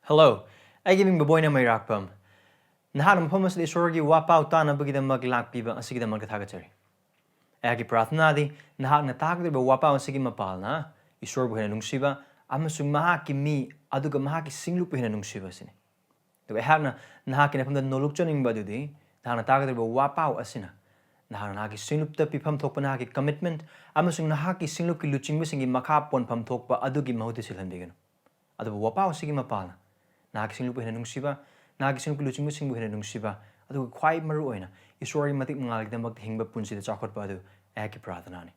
Hello, I giving Boboy na may rakpam. Nahanam po mas Esorgi Waheigi ta na bagida maglakpiba ang sige damang katagachari. Agi prathna di nahak na takdir ba Waheigi ang sige mapal na Esor buhay na nungsiba amasung mahaki mi aduga mahaki singlup buhay na nungsiba sini. Diba ehak na nahaki na pamda nolukchoning ba dudi nahak na takdir ba Waheigi asina. Nahak na nahaki singlup ta pipam thok pa nahaki commitment amasung nahaki singlup ki luching bisingi makapon pam thok pa adugi mahuti silhan bigano. Adu ba Waheigi sige mapal na. Nahakising lupa hinanong siba, nahakising lupa luching musing buhay hinanong siba, adu kwai maru oina, Esori matik mangalig na maghingba punsi da chakot pa adu, eki prathanani.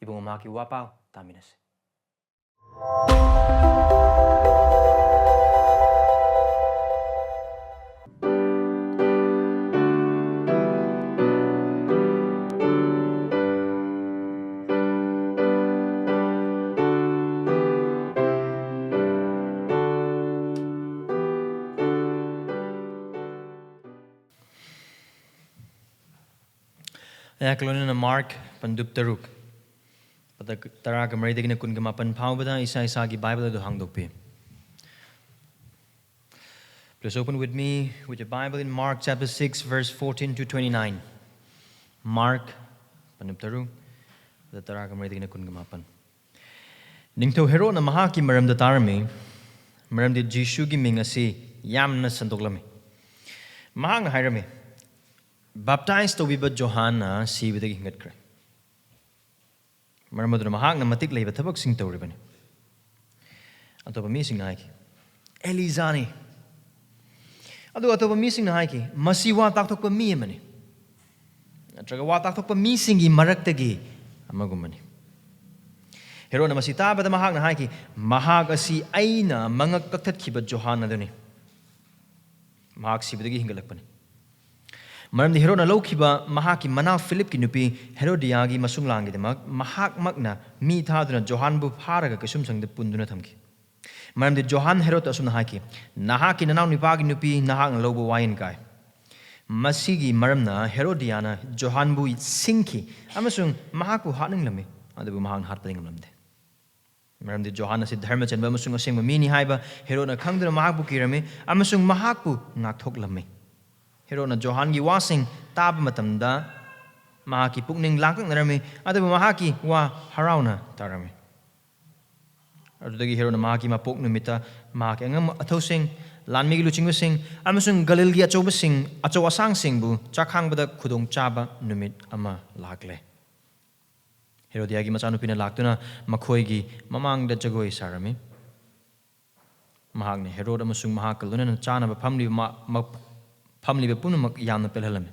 Ibang umaki Waheigi, taminas. Kalona na Mark pandup taruk. Patak tara kamari degi na kun gamapan pau bada isa gi Bible do hangdokpi. Please open with me with your Bible in Mark chapter 6 verse 14 to 29. Mark pandup taruk. Patak tara kamari degi na kun gamapan. Ningtho hero na mahaki maram da tarami. Maram di Jishu gi mingasi yam na sandoklami. Mahang hairami. Baptized to Biba Johanna si with the hingat cray. Maramadu Mahang na matik lay batabak sing to ribbon. At of a missing Nike. Elizani. Ado at of a missing Nike. Masiwa taktok pa mi mani. At tragawa taktok pa missing in maraktagi. Amagumani. Hero na masita ba the Mahang na haki. Mahaga si aina mga kaktat kiba Johanna duni. Mahag si bidagi hingalakpani. Maram di hero na lokiba mahaki mana Philip ki nupi Herodiagi masung langi demak mahak makna mi thaduna Johanbu pharaga kasum sang de punduna thamki. Maram di Johan Herod asum nahaki nahaki nanaw ni pagi nupi nahak lobo wain kai. Masigi maramna Herodiana Johanbu Singh amasung mahaku hatning lami adabu mahang hat pading lamde. Maram di Johanna si dharma chanba amasung asing mamini haiba Herod na khangduna mahakbu kirami amasung mahakbu ngakthok lami. Hero na Johan gi wasing tab matamda mahaki pukning langkang narami adabu mahaki wa harauna tarami. Adudagi hero na mahaki mapok numita mahaki angam athosing lanmi gi luching sing amasung galil gi achoba sing acho asang sing bu chakhang bada khudong chaba numit ama lakle. Hero diagi machanu pina laktuna makhoi gi mamang da jagoi sarami. Mahak ne hero amasung mahakaluna na chana ba phamli Family Punamak Yan Pelham.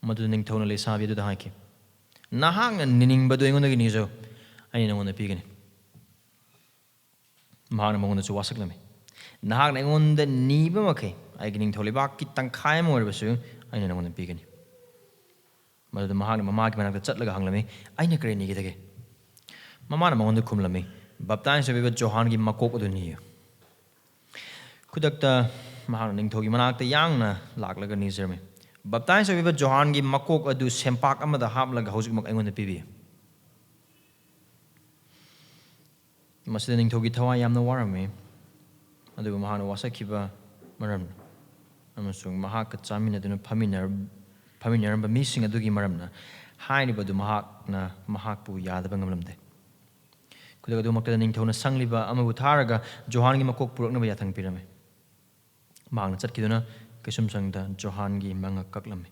Madu Ning Tona Savi to the Hike. Nahang and Ninning Baduing on the Ginizo. I know on the pigin. Mahanamon to Wasaklami. Nahang on the Nibamake. I getting Tolibaki Tankaim or Basu. I know on the pigin. Mother the Mahan Mamak of the Chatlaga Hanglami. I know Granny Gitake. Mamma on the Kumlami. Baptized with Johangi Makoko the New. Kudakta. Mahaning Togi Manak the young lag like a nizerme. Baptized with Johangi Makok adu sempak amada hap like a housing mak on the PV. Maslining Togi Tawa yam no warame. Adu Mahana Wasakiba Maram. Amasung Mahaka Chamina than a Paminer, but missing a dugi maramna. Hine badu Mahak na Mahakpu Yadabangamde. Could I do Makaning Tona Sangliba Amabutaraga, Johangi Makok Purna Yatang Pyramid. Mang chat kiduna kisum sangda Johangi manga kaklami.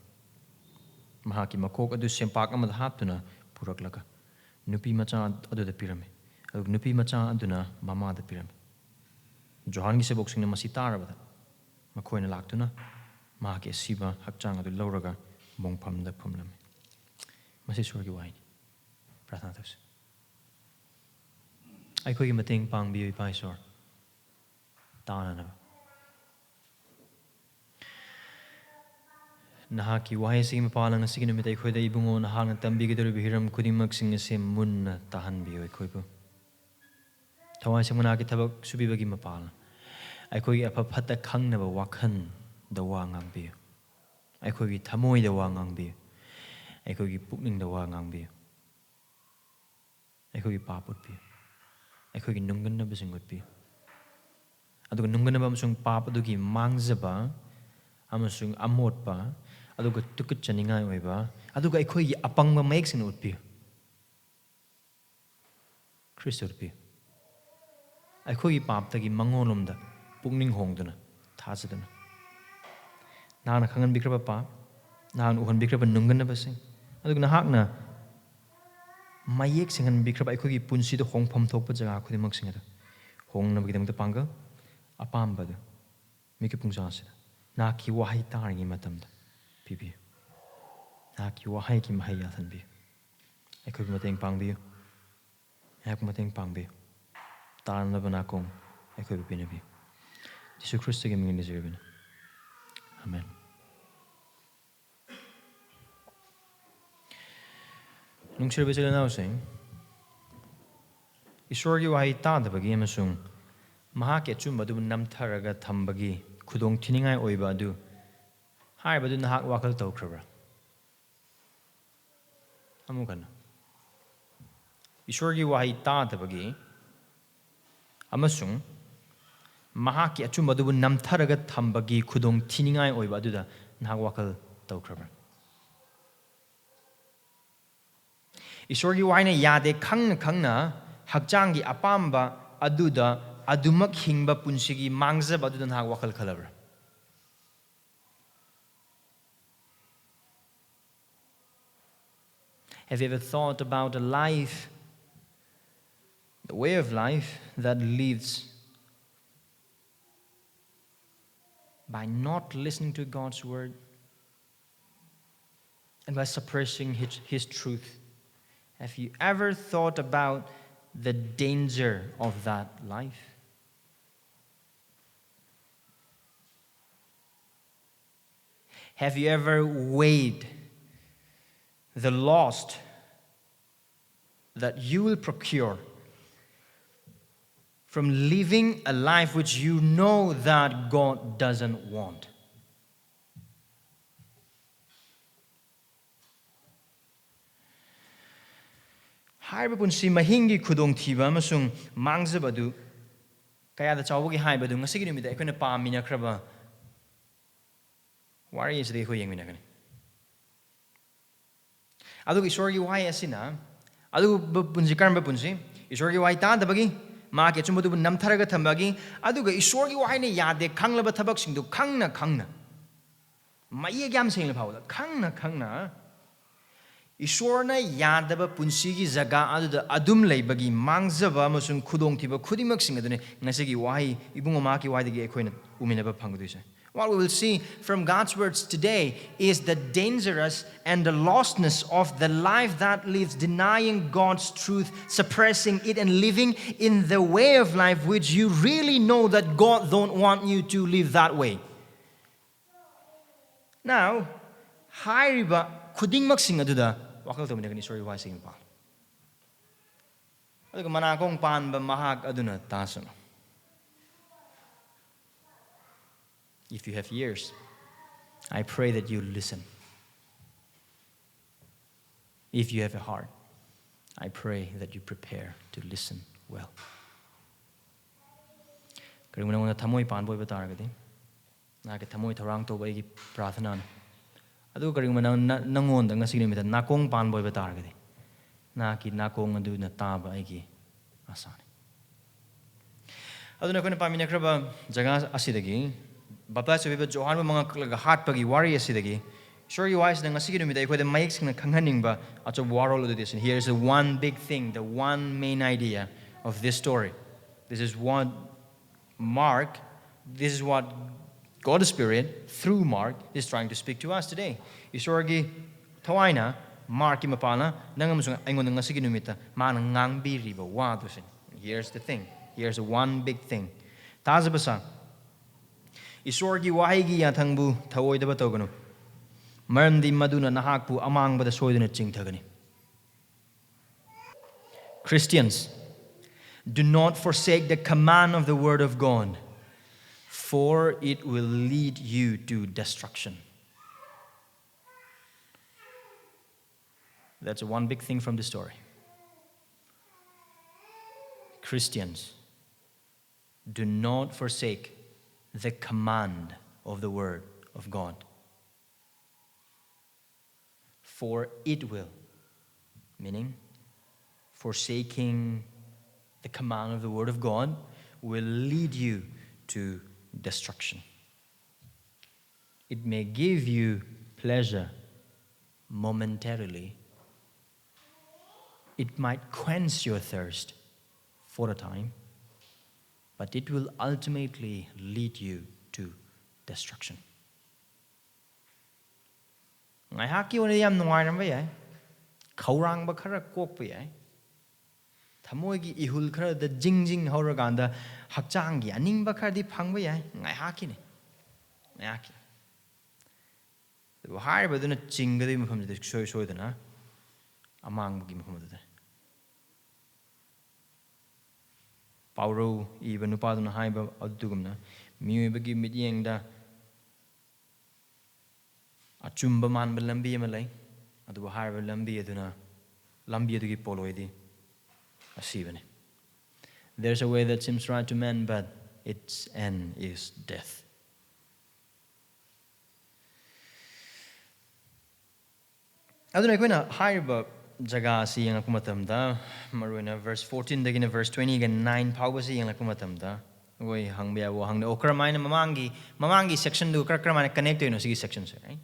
Mahaki makok adu sempak amad haptuna puraklaka. Nupi macha adu the pyramid. Nupi macha aduna mama the pyramid. Johangi se boxing na masitara bada. Makoina laktuna. Mahaki siba hakchang adu lauraga bongpam the pumlami. Esorgi Waheigi. Prathnatos. I could give a thing pang bi paisor. Dana. Nahaki Waheigi mapalang na sige numita ikoy da ibungo na hang tambi gidaro bihiram kudimak sing se mun na tahan biyo ikoy po. Tawai sa muna kitabak subibagi mapalang. Ikoy apapata kang na ba wakhan da wangang biyo. Ikoy tamoy da wangang biyo. Ikoy pukning da wangang biyo. Ikoy paput biyo. Ikoy nunggan na bisingot biyo. aduga nungganaba amasung pap adugi mangzaba amasung amotpa aduga tukut chaningai oiba aduga akhoi apangba mayek sing utpi Kristo utpi akhoi pap tagi mangolomda pungning hongduna thajadana nahana khangan bikraba pap nahan uhan bikraba nungganaba sing aduga nahakna mayek singan bikraba akhoi punsi do hongpham thokpa jaga khudimak singada hongnabagidamta pangga apambada miki pungsasida naki wahai taringi matamda pibi naki wahai ki mahai yathanbi akhoi mateng pangbiyo akhoi mateng pangbiyo taranaba nakong akhoi binabi Jesu Kristo gi mingin diziribina amen nungshirba sila nausing Esorgi Waheigi tabagi amasung mahaki achumba du namtharaga thambagi khudong thiningai oiba adu haibadu nahak wakal tawkrabra amukana Esorgi Waheigi tabagi amasung mahaki achumba du namtharaga thambagi khudong thiningai oiba adu da nahak wakal tawkrabra Esorgi Waheigi yade khangna hakjangi apamba aduda adumak hingba punsigi mangzaba aduda nahak wakal khalabra Have you ever thought about a life, the way of life that lives by not listening to God's word and by suppressing His truth? Have you ever thought about the danger of that life? Have you ever weighed the loss that you will procure from living a life which you know that God doesn't want? Haiba punsi mahingi khudong thiba amasung mangzaba du kayada chawbagi haiba du ngasigi numida akhona pamina khraba wari is de khoi yengminagani adu Esorgi Waheigi asina adu punsi karamba punsi Esorgi Waheigi dabagi ma ke chumbu du namtharaga thambagi aduga Esorgi Waheigi ne yade khanglaba thabak singdu khangna maye gyam sengla phawda khangna Isorna yadaba punsigi jaga aduda adum leibagi mangzaba amasung khudong thiba khudimak sing adune ngasigi wahi ibungoma ki waidagi ekhoina uminaba phangduise What we will see from God's words today is the dangerous and the lostness of the life that lives denying God's truth, suppressing it and living in the way of life which you really know that God don't want you to live that way. Now, hairiba khudingmak sing aduda wakal to minagani Esorgi Waheigi sing pa. Aduga manakong panba mahak aduna tasano. If you have ears, I pray that you listen. If you have a heart, I pray that you prepare to listen well. Karimuna muna thamoi panboy bataragadi. Na ke thamoi tharang to bai prathana. Adu karimuna nangon dang ngasigi nimita nakong panboy bataragadi. Na ki nakong adu na taba aigi asani. Adu na kona pamina kraba jaga asidagi Baptized with Johan mga hat pagi wari asidagi. Esorgi Waheigi na ngasigi numida ikoy the mayik sing na kanghaningba at of warol do this. And here is the one big thing, the one main idea of this story. This is what Mark, this is what God's Spirit through Mark is trying to speak to us today. Esorgi tawaina Mark imapana nangamusung aingon ngasigi numita manang ngangbi riba wa dosin. Here's the thing. Here's the one big thing. Thajabasa Esorgi Waheigi yathangbu thouwoidaba touganu maramdi maduna nahakpu amaangbada soidana chingthagani. Christians, do not forsake the command of the word of God, for it will lead you to destruction. That's one big thing from the story. Christians, do not forsake the command of the word of God. For it will, meaning forsaking the command of the word of God will lead you to destruction. It may give you pleasure momentarily. It might quench your thirst for a time, but it will ultimately lead you to destruction. Ngayhaki oina yam nungairamba yai, khaurangba khara kokpa yai, thamoigi ihul khara da jingjing hauraganda hakchanggi aningba khara di phangba yai, ngayhaki ne, ngayhaki. Hairibaduna chingadi mafamda soidana amaangbagi mafamda. Pauro even upaduna haiba adugumna miubagi midyengda achumba manba lambi ama lai aduba haiba lambi aduna lambi adugi poloidi asibane. There's a way that seems right to men, but its end is death. Aduna aikoina haiba jaga si yang akumatamda maruina verse 14 dagina verse 20 again 9 pawasi yang akumatamda oi hangbya wo hangna okramaina mamangi section du krakramaina connect to no sigi section se right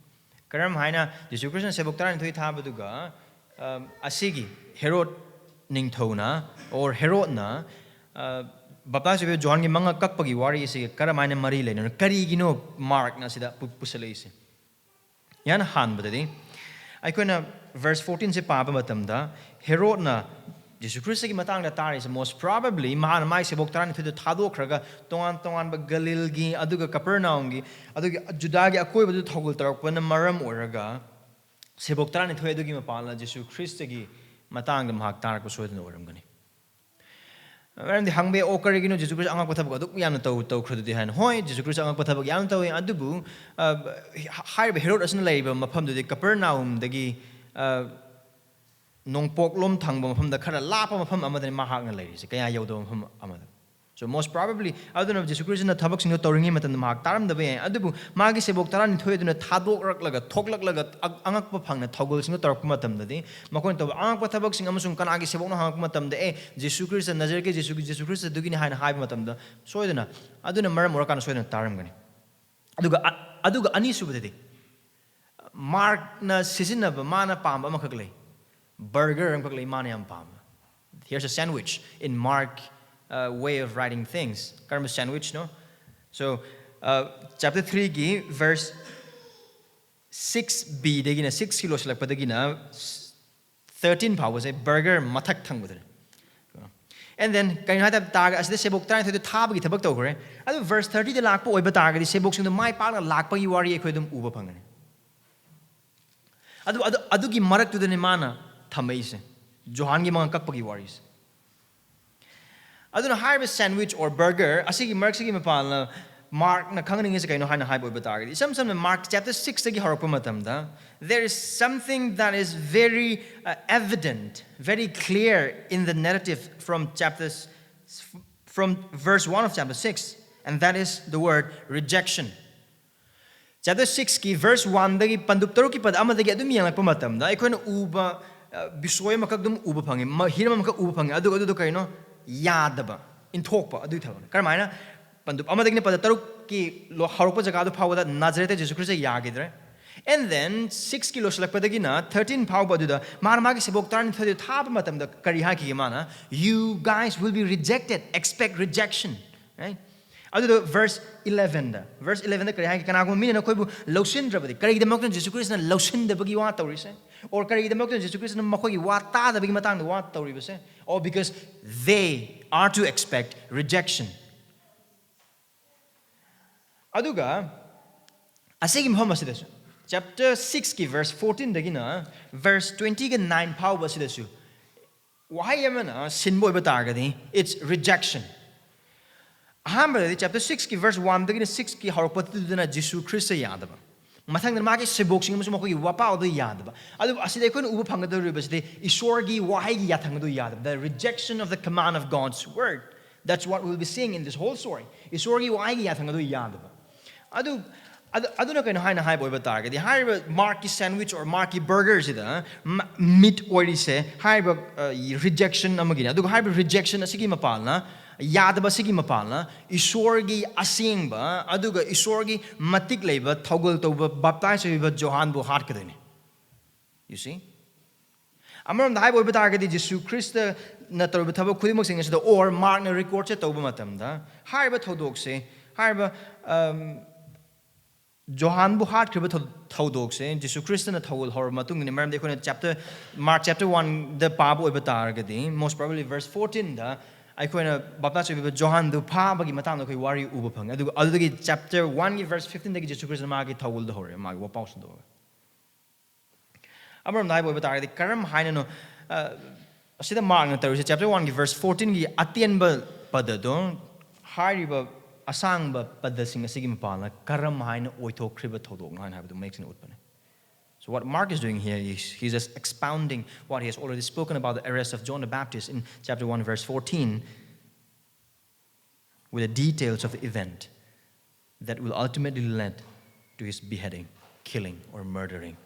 karam haina Jesu Christ sebok taran thui thabaduga asigi Herod ningthona or Herod na baptise John gi manga kakpagi wari si karamaina mari leino karigino mark na sida pusalai se yan han badadi aikoina verse 14 se papa matamda Herod na Jesu Christ gi matang da tari is most probably mahana mai sebok taran thu thadokraga tongan ba Galil gi aduga Capernaum gi aduga Judah gi akoi badu thogul tarak na maram oraga sebok taran thu adugi mapala Jesu Christ gi matang da mahak tarak soidana oram gani When the hangbe okarigino Jesu Christ angak pathabag aduk yan to khrudu han hoi Jesu Christ angak pathabag yan to adubu hair Herod asna leiba mafam du Capernaum dagi nongpok lom thangba mafam da khara lapa mafam amada mahak na leiri se kaya yaudo mafam amada. So most probably aduna Jesu Christ na thabak singno toringi matan mahak taram da be adubu magi sebok taran thoiduna thadok raklaga thoklaklaga angak pa phangna thogol singno torok matam da di makon to angak pa thabak sing amasung kanagi sebok na hangak matam da Jesu Christ Nazareth ke Jesu Christ dugini haina haib matam da soidana aduna maram ora kana soidana taram gani aduga ani subadadi Mark na sisinaba mana pamba makaglay burger am kaglay mana am pamba. Here's a sandwich in Mark way of writing things. Karma sandwich, no? So, chapter 3 gi, verse 6b, dagina 6 kilos like padagina 13 power was a burger matak thang with it. And then, kayo hatap taga as the sebok tayo to the tabagi tabak to kore. Ado verse 30 the lakpo oy bataga di sebok sing the mai pa lakpa iwari ekwedum uba pangane. Ado gi marak to the nimana thamais. Johan gi mga kakpagi waris. Aduna harvest sandwich or burger asigi mark sigi mapal Mark na kanganing is kaino hana haibo batagadi. Some Mark chapter 6 tagi harap matamda. There is something that is very evident, very clear in the narrative from verse 1 of chapter 6, and that is the word rejection. Chapter 6 ki verse 1 dagi pandup taru ki pad ama dagi adum yang matamda. Ikoina uba bisoy makagdum uba pangi hirama makag uba pangi adu kaino yadaba in talkpa adu thawan karmaina pandup amadagni pada taruk ki lo harupa jaga du phawada Nazareth Jesu Christ yagidre and then 6 kilos lakpadagina 13 phawba du da marma ki sebok taran thodi thap matam da kari ha ki mana you guys will be rejected, expect rejection, right? Adu verse 11 da kari ha ki kana ko mina koibu lausin drabadi kari da mokna Jesu Christ na lausin da bagi wa tawrise or kari da mokna Jesu Christ na makogi wa ta da bagi matang da wa tawribase or because they are to expect rejection. Aduga asigi mhom asidasu chapter 6 ki verse 14 dagina verse 20 ga 9 power basidasu why yamana sinboy batagadi it's rejection. Ahamba chapter 6 ki verse 1 dagina 6 ki harpatu dina Jesu Christ yadaba mathang na magi sebok sing mo ko wapa do yadaba adu aside ko ubu phangado ribasde Esorgi Waheigi yathangbu yadaba the rejection of the command of God's word. That's what we'll be seeing in this whole story. Esorgi Waheigi yathangbu yadaba. Aduna kaino haina hai boiba targadi. Haiba marky sandwich or marky burgers ida meat oily se haiba rejection amagina. Adu haiba rejection asigi mapalna yadaba sigi mapalna Esorgi asingba aduga Esorgi matik leiba thogol toba baptize oiba Johan bu heart kadini. You see? Amaram dai boiba targadi Jesu Christ na tawba thaba khudimok sing asida or mark na record se toba matamda haiba thodok se haiba Johan bu heart kriba thodok se Jesu Christ na thogol hor matung ni maram de khona chapter Mark chapter 1 the pabu oiba targadi most probably verse 14 da aikoina baptize oiba Johan du pa bagi matang no koi wari uba phang adu chapter 1 gi verse 15 dagi Jesu Christ ma gi thogol do hor ma gi wa paus do Amaram dai boiba targadi karam haina no asida mark na taru chapter 1 gi verse 14 gi atienba padado hariba asangba padasing asigi mapala karam haina oithokriba thodok na haina makes an utpane. So what Mark is doing here is he's just expounding what he has already spoken about the arrest of John the Baptist in chapter 1 verse 14 with the details of the event that will ultimately lead to his beheading, killing or murdering.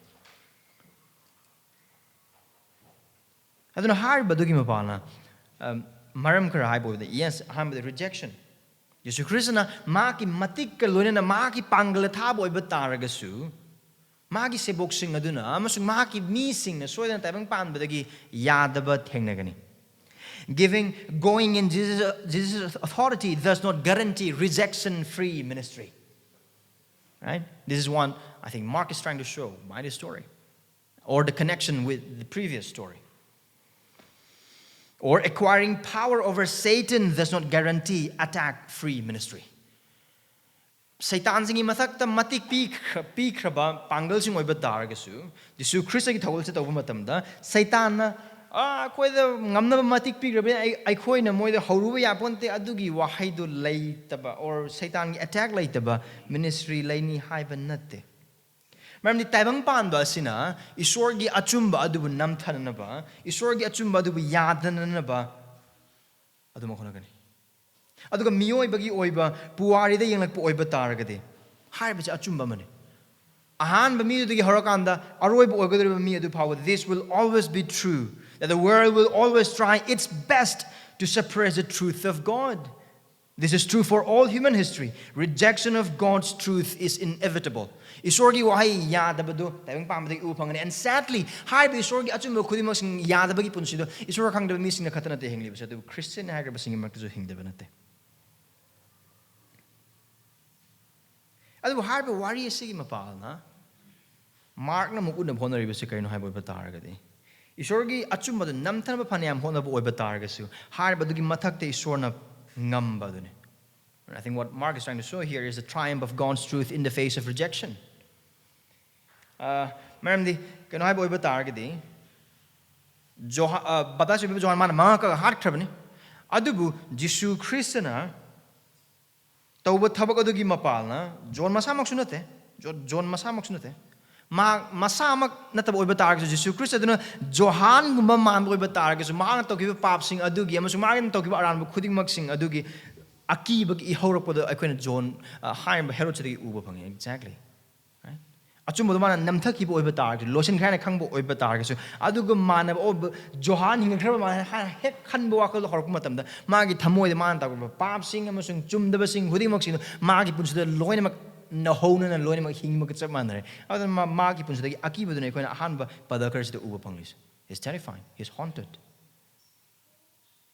Aduna hariba dugi mapala maram kara hai boy yes ham the rejection. Yesu Krishna maki matik ka loina na maki pangala thabo iba taragasu maki sebok sing aduna amasung maki mi sing na soidana tabang pan badagi yadaba thengnagani. Going in Jesus' authority does not guarantee rejection-free ministry. Right? This is one I think Mark is trying to show by this story, or the connection with the previous story. Or acquiring power over Satan does not guarantee attack-free ministry. Satan singi mathakta matik pikraba pangal sing oiba taragasu Jesu Christ gi thawol se tawba matamda Satan na koi da ngamna matik pikrabe ai khoi na moi da horuba yaponte adugi wahai du leitaba or Satan gi attack leitaba ministry laini haiba natte. Maramdi taibang panba sina Esorgi achumba adubu namthananaba Esorgi achumba adubu yadananaba adu makhona gani aduga miyoi bagi oiba puari da yenglakpo oiba taragade haiba cha achumba mane ahan ba mi du gi horakanda aroiba oigadriba mi adu power this will always be true that the world will always try its best to suppress the truth of God. This is true for all human history. Rejection of God's truth is inevitable. Esorgi Waheigi yadabadu taibang pamadi upangani and sadly hai be Esorgi achumba khudimok sing yadabagi punsido Esor khangdaba mi sing na khatana te hengli basa Christian hagraba sing makju hingdaba nate adu hai be wari sigi mapalna Mark na mukuna bhonari basa kaino hai bo bataragadi Esorgi achumba namthana phaniam hona bo bataragasu hai badugi mathakte Esorna ngambadune. I think what Mark is trying to show here is the triumph of God's truth in the face of rejection. Maramdi kano hai boy batargadi batashi bibu Johan mana maka heart krabani adubu Jesu Christna tawba thabak adugi mapalna John masamak sunate John masamak sunate masamak nataba oiba targasu Jesu Christ aduna Johan gumba man oiba targasu ma tokiba pap sing adugi amasu ma tokiba aran khudingmak sing adugi akibag ihorapod akoina John haim Herod chagi uba phangi exactly right achumba mana namthakiba oiba targasu losin khana khangbo oiba targasu aduga manaba ob Johan hinga khara ma hek khanbo wakal horku matamda magi thamoi man tagba pap sing amasung chumdaba sing khudingmak sing magi punsida loina na hona na loina mak hingma ka manare adan ma ki punsa dagi aki badune koina ahanba padakar sida uba panglis is terrifying he's haunted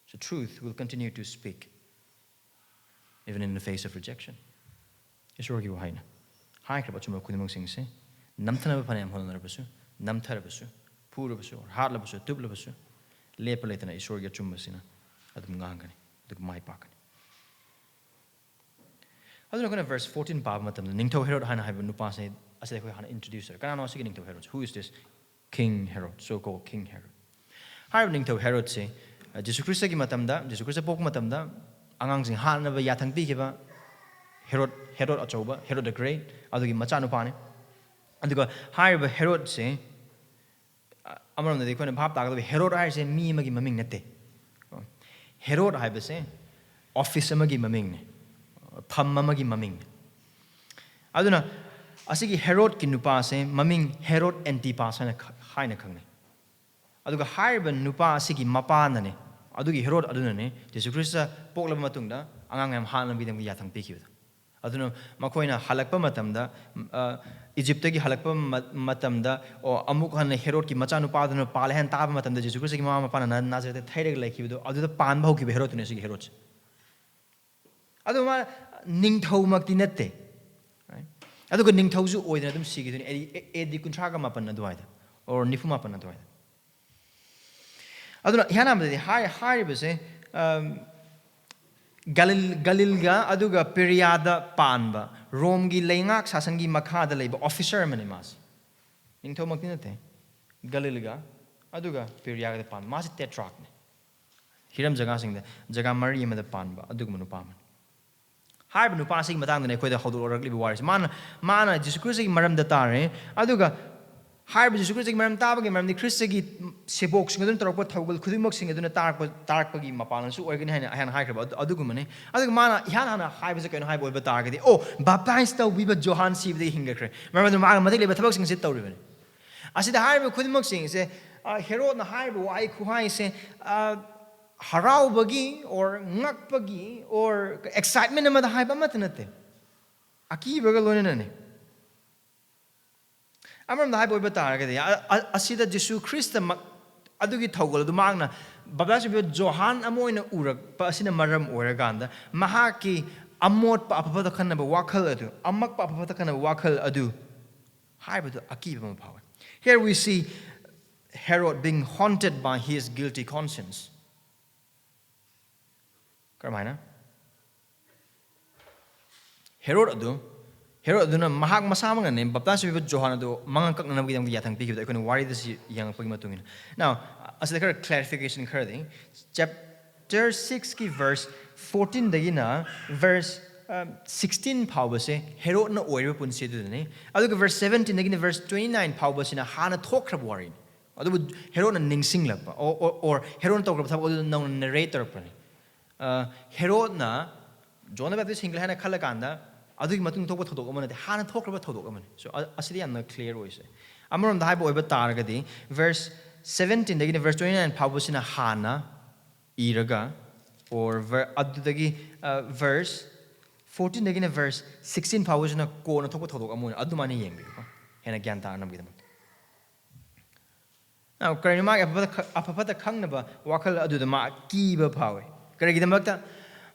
so truth will continue to speak even in the face of rejection Esorgi Waheigi hai kraba chuma khudimok sing se namthana ba phanam hona rabasu namthara basu pura basu or hatla basu tubla basu lepaletana Esorgi chumba sina adum ngangani adum mai pakani Aduna verse 14 Bab matam Ningtho Herod hana haiba nupa se asai khoi hana introduce her kana no sige Ningtho Herod who is this King Herod so called King Herod Haiba Ningtho Herod se Jesu Christ gi matam da Jesu Christ pok matam da angang sing hana ba yathang pi kiba Herod achoba Herod the Great adugi macha nupa ne aduga haiba Herod se amaram de khoi na bhab ta ga Herod hai se mi magi maming nate Herod haiba se office amagi maming pham amagi maming aduna asigi Herod ki nupa se maming Herod Antipas na haina khangne aduga haiba nupa asigi mapa na ne adugi Herod aduna ne Jesus Christ poklaba matungda angang yam han lambi dem yathang pikhiba aduna makoina halakpa matamda Egypt ki halakpa matamda o amuk han Herod ki macha nupa aduna palhan taba matamda Jesus Christ ki mama pana Nazareth thaireg laikhibido aduda pan bhau ki Herod ne sigi Herod aduma ningthau makti natte aduga ningthau ju oidna dum sigi dun edi kunthra ga mapan aduaida or nifu mapan aduaida aduna yana amde hai bese Galilga aduga periada panba Romgi leingak sasangi makhada leiba officer mani mas ningthau makti natte Galilga aduga periada pan mas tetrarch ne hiram jaga singda jaga mari amada panba aduga manu paman hai banu pasing matang ne khoida hodu orak libi waris mana Jesus Christ gi maram da tare aduga hai bu Jesus Christ gi maram ta ba gi maram di Christ gi sebok sing adun torok thogol khudimok sing adun tarak gi mapalan su organ han hai khaba aduga mane aduga mana hana hai bu se kaino hai boy ba tar gi oh baptize to we ba Johan sib de hinga kre maram ma madik le ba thabak sing sit tawri bane asida hai bu khudimok sing se Herod na hai bu ai khu hai se harau bagi or ngak bagi or excitement amada hai ba matanate aki baga lone ne amram da hai boy bata ga de asida Jesus Christ adugi thogol du magna babas bi Johan amoina urak pa asina maram oraganda mahaki amot pa apapa khanna ba wakhal adu amak pa apapa khanna wakhal adu hai ba aki ba power. Here we see Herod being haunted by his guilty conscience. Karmaina Herod aduna mahak masama nga ne baptize bi Johan adu mangang kak na bigam yathang pi ki ko wari this yang pagi matungin now as the clarification occurring chapter 6 ki verse 14 dagina verse 16 pawbase Herod na oiba punsi du ne adu verse 17 dagina verse 29 pawbase na hana thokrab wari adu Herod na ningsing lakpa or Herod tokrab thab adu na narrator pa Herod na John the Baptist hingle hana khalakanda adu ki matung thokba thodok amane hana thokraba thodok amane so asidi yamna clear oise amaram da haibo oiba taragadi verse 17 dagi verse 29 pawbusina hana iraga or adudagi verse 14 dagi verse 16 pawbusina ko na thokba thodok amone adumani yengbi ko hena gyan ta nam gidam now karinima apapata khangnaba wakal aduda ma kiba phawe karigidamata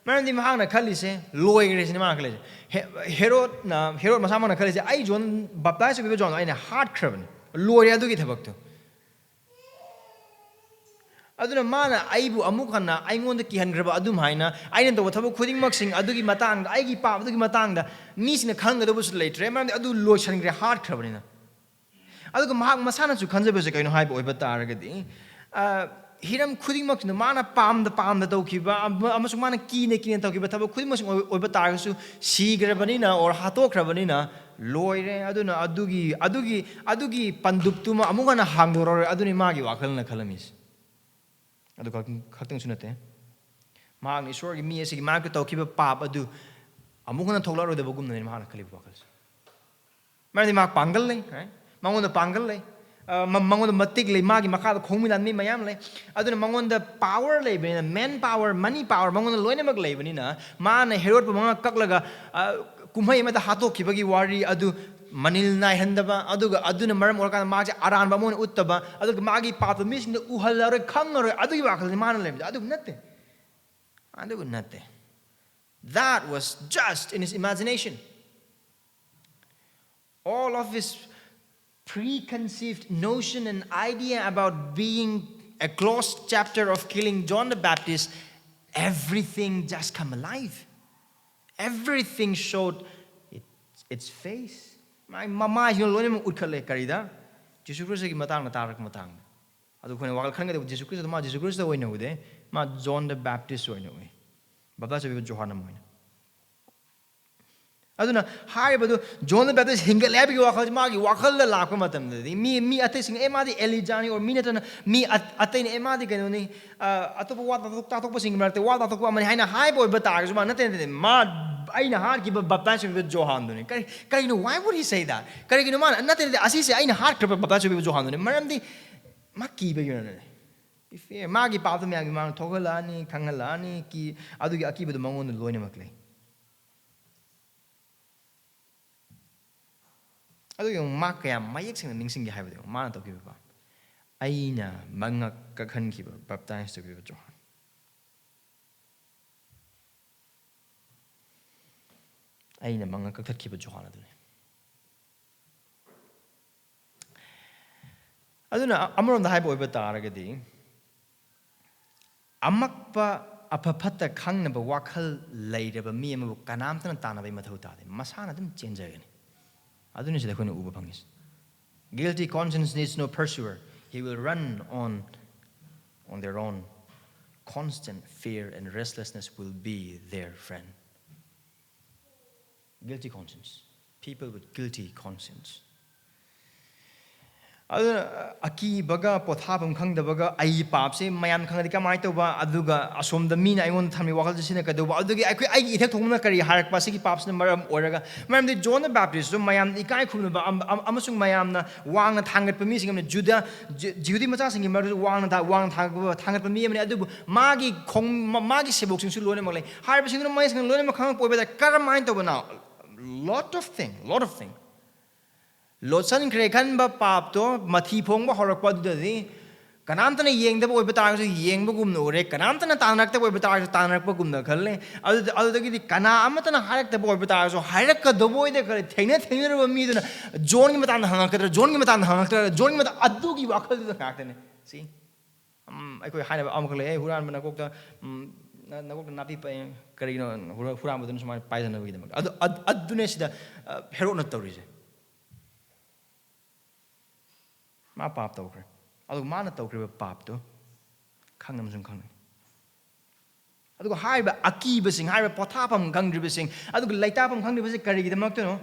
maramdi mahang na khalise loi gre sinema khalise Herod masama na khalise ai John baptize bi John ai na heart crab loi adu gi thabak to aduna mana aibu amukhanna aingonda ki hangraba adum haina aina to thabak khuding mak sing adu gi matang ai gi pa adu gi matang da mi sina khang da bus leitre maramdi adu loi san gre heart crab ni na adu mahang masana chu khanjabe se kaino haibo oiba taragadi hiram khudingmak na mana pamda tawkiba amasung mana kine tawkiba thaba khudingmak oiba targasu sigrabanina or hatokrabanina loire aduna adugi panduptuma amugana hangdoror aduni magi wakhalna khalamis adu khaktang sunate mag Esorgi mi asigi mag tawkiba pap adu amugana thoklaro de bagum na mahana khaliba wakhal mari mag pangal le right mangonda pangal le mangonda matik le magi makada khongmilan mi mayam le aduna mangonda power le bena man power money power mangonda loina mak le bena mana Herod pa manga kaklaga kumhai mata hato khibagi wari adu manil nai handaba aduna maram orkan magi aran ba mon uttaba aduga magi papa mising da uhalare khangare adugi wakal mana le adu natte that was just in his imagination all of his preconceived notion and idea about being a closed chapter of killing John the Baptist, everything just come alive. Everything showed its face. My mama is learning utkale karida. Jesus Christ ki matang na tarak matang. Adu khone wakal khanga de Jesus Christ da oina ude ma John the Baptist oina ui. Baptize bi Johanna moina. aduna haibadu John the Baptist hingalabi wakal magi wakal la lakwa matamdadi mi ate sing emadi elijani or minatan mi ate ni emadi kanuni atopo wa tatok sing marte wa tatok amani haina haibo bataga zuma naten ma aina har ki baptize with Johan duni kari no why would he say that kari no man naten asisi aina har ki baptize with Johan duni maramdi makki be yunane if magi paatu magi man thogalani khangalani ki adugi akibedu mangon loine makle adu yung mak kaya mayek sing ning sing gi haibu ma to ki ba aina mangak ka khan ki ba baptize to bi Johan aina mangak ka that ki ba Johan aduna amarom da haibu ba taragadi amakpa apapata khangna ba wakhal leidaba mi ma kanam tan tana ba mathau ta de masana dum change agani aduna sida khona uba phangis guilty conscience needs no pursuer he will run on their own constant fear and restlessness will be their friend guilty conscience people with guilty conscience aki baga pothapam khangda baga ai papse mayam khangadi kamai toba aduga asom da mina aion thami wakal jisina kadoba adugi ai ithek thongna kari harak pasigi papsna maram oraga maram de John the Baptist so mayam ikai khumna ba amasung mayam na wangna thangat pami singam juda judi macha singi mar wangna thangat pami amani adu magi khong magi sebok sing su lone maklai har pa singna mai sing lone makhang poiba da karamai toba na lot of thing Lotsan Krekan ba Papto, Matipong, Horakpad, Kanantana Yang the boy Batar, Yang Bugum Nore, Kanantana Tanak the boy Batar, Tanak Bugum the Kale, other the Kana Amatana Harak the boy Batar, so Haraka the boy the Tena Tena of me, joining Matan Hanaka, joining Matan Hanaka, joining with Adugi Wakal the Captain. See? I could hide Uncle who ran Manakota, Napi Carino, who ran with my Pison with them. Adunes the Heronatories. Ma pap tokre adu mana tokre ba pap to khangnam sung khang adu hai ba aki ba sing hai ba pothapam khangri ba sing adu laitapam khangri ba se kari gi damak to no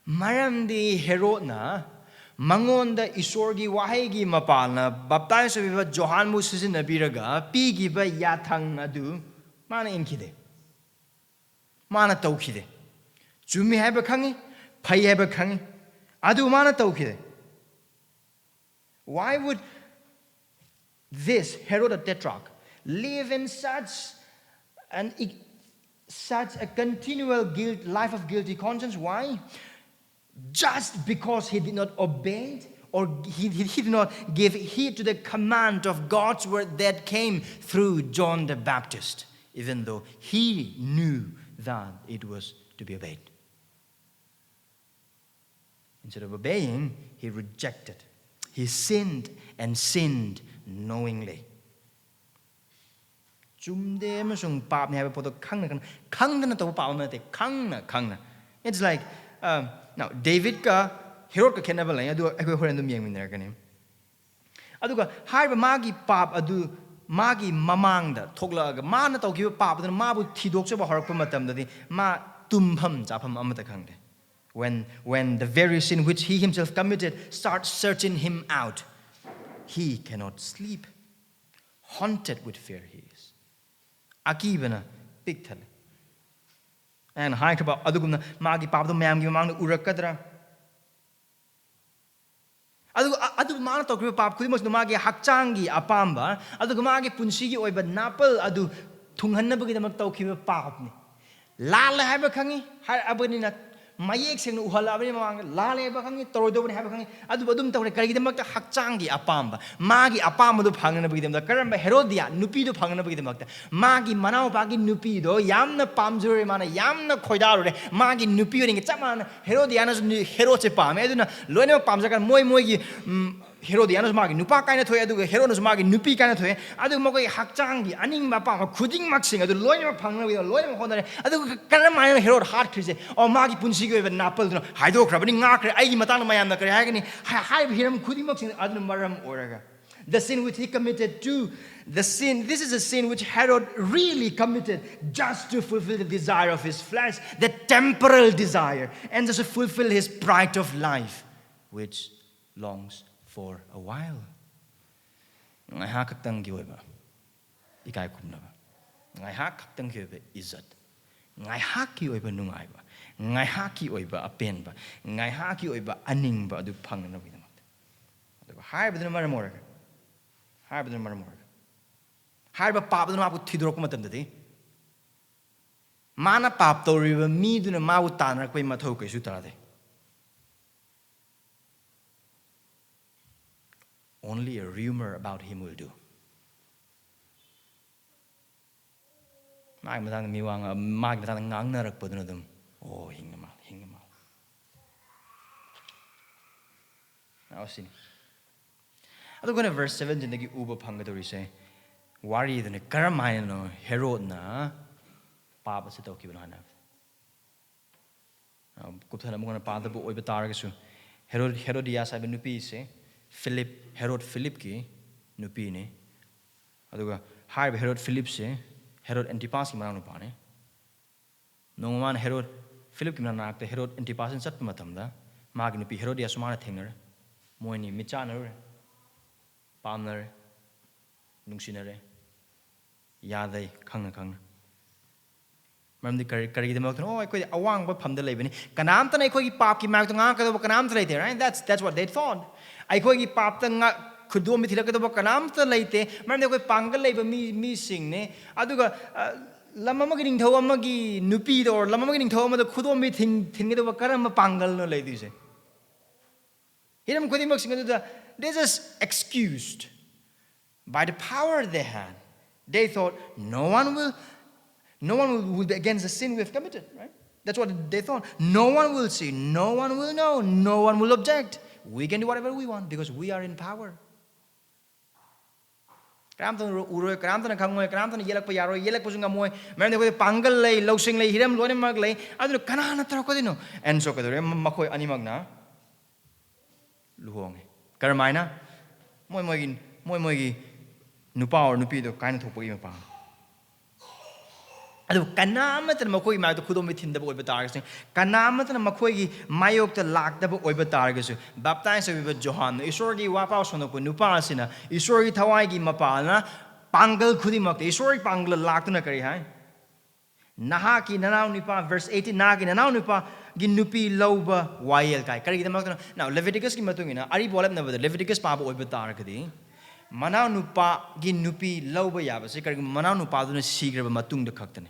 maram di herod na mangon da Esorgi Waheigi mapalna baptize ba Johan mu sisin na biraga pi gi ba yathang adu mana inkide mana tokide jumi hai ba khangi phai hai ba khangi adu mana tokide Why would this Herod the Tetrarch live in such a continual life of guilty conscience? Why? Just because he did not obey or he did not give heed to the command of God's word that came through John the Baptist, even though he knew that it was to be obeyed. Instead of obeying, he rejected. He sinned and sinned knowingly. It's like now David ka Herod ka kenaba lang adu ay ko random yang minner kanim. Adu ka harba magi pap adu magi mamangda thogla ga ma na tawki pap adu ma bu thidok se ba horak pa matam dadi ma tumpham japam amata khangde. When the very sin which he himself committed starts searching him out, he cannot sleep. Haunted with fear he is. Akibana big thale. And high about aduguna magi pabdo mam gimang urakadra. Adu mana talk about pap kudimos no magi hakchangi apamba, adugumagi punsigi oiba napal adu tunghanna bagi namak tawki pap ni. Lala have a kangi, har abunina. Mayek sing uhala abri mang lale ba kangi torodo ni ha kangi adu badum tawre kari demak ta hakchangi apamba magi apamba do phangna bagi dem da karamba herodia nupi do phangna bagi demak ta magi manau bagi nupi do yamna pamjure mana yamna khoidaro re magi nupi ring chamana herodia na hero che pam eduna loine pamja kan moi gi Herodianus magi nupa kaina thoy adu Herodus magi nupi kaina thoy adu mokoi hakchangi aning mapa ma khuding maksing adu loine ma phangna wi loine ma khonare adu karamai Herod heart khrise o magi punsi gi napal do haido khrabani nga kre ai matang mayam na kre hagani hai hiram khuding maksing adu maram oraga The sin which he committed this is a sin which Herod really committed just to fulfill the desire of his flesh, the temporal desire, and just to fulfill his pride of life, which longs for a while. Ngaihak kaktang giweba, ikay kumnaba. Ngaihak kaktang giweba izat. Ngaihak giweba nungayba. Ngaihak giweba apenba. Ngaihak giweba aningba adu pangnaba bidamat. Adu haibaduna maramorga. Haibaduna maramorga. Haiba papaduna mabu tidorok matamdadi. Mana pap toriba miduna mabu tanak kay matho kay sutarade. Only a rumor about him will do. Mag matang miwang mag matang ngang narak paduna dum. Oh, hingamal. Now see. Ado gonna verse 17 nagi uba pangadori say. Wari dun karamay no Herod na papa sa tawki banana. Kuptana mo gonna pada bu oy batara kasu. Herodias ay nupi se. Herod Philip ki nupi ne. Aduga harb Herod Philip se Herod Antipas ki manang nupa ne. Nongaman Herod Philip ki manang nakte Herod Antipas in sat matamda magi nupi Herodias sumana thengner moini michaner pamner nungsinare yadai khangna. Maramdi kari demak no I koi awang ba phamda leibani kanam ta nei koi pap ki mak to nga ka do kanam ta leite, right? That's what they thought. I koi ki pap ta nga khudom mi thila ka do kanam ta leite maramdi koi pangal leiba mi sing ne aduga lamama gi ningthau amma gi nupi do or lamama gi ningthau amma do khudom mi thing ge do karam pangal no leidi se hiram koi mak sing do they just excused by the power they had. They thought no one will be against the sin we have committed, right? That's what they thought. No one will see, no one will know, no one will object. We can do whatever we want because we are in power. Karamtan uroi, karamtan kangoi, karamtan yelak pa yaro, yelak pa sunga moy. Meron ko pangal lay, losing lay, hiram loane mag lay. Ado kanana taro ko dino. And so kadore makoy animag na luhong. Karamay na moy nupa or nupi do kain thok pagi mapa. Ado kanamatan makoi ma do khudom mi thinda bo batar kanamatan makoi gi mayok ta lak da bo batar gasu baptize with Johan Esorgi Waheigi sono ko nupa sina Esorgi thawai gi mapa na pangal khudi mak Esorgi pangal lak na kari hai nahaki nanau nipa verse 18 nagi nanau nipa gi nupi loba wael kai kari gi mak now Leviticus gi matungina ari bolap na Leviticus pa bo batar kadi Manau nupa gi nupi loba yaba se kari manau nupa do na sigra matung de khaktane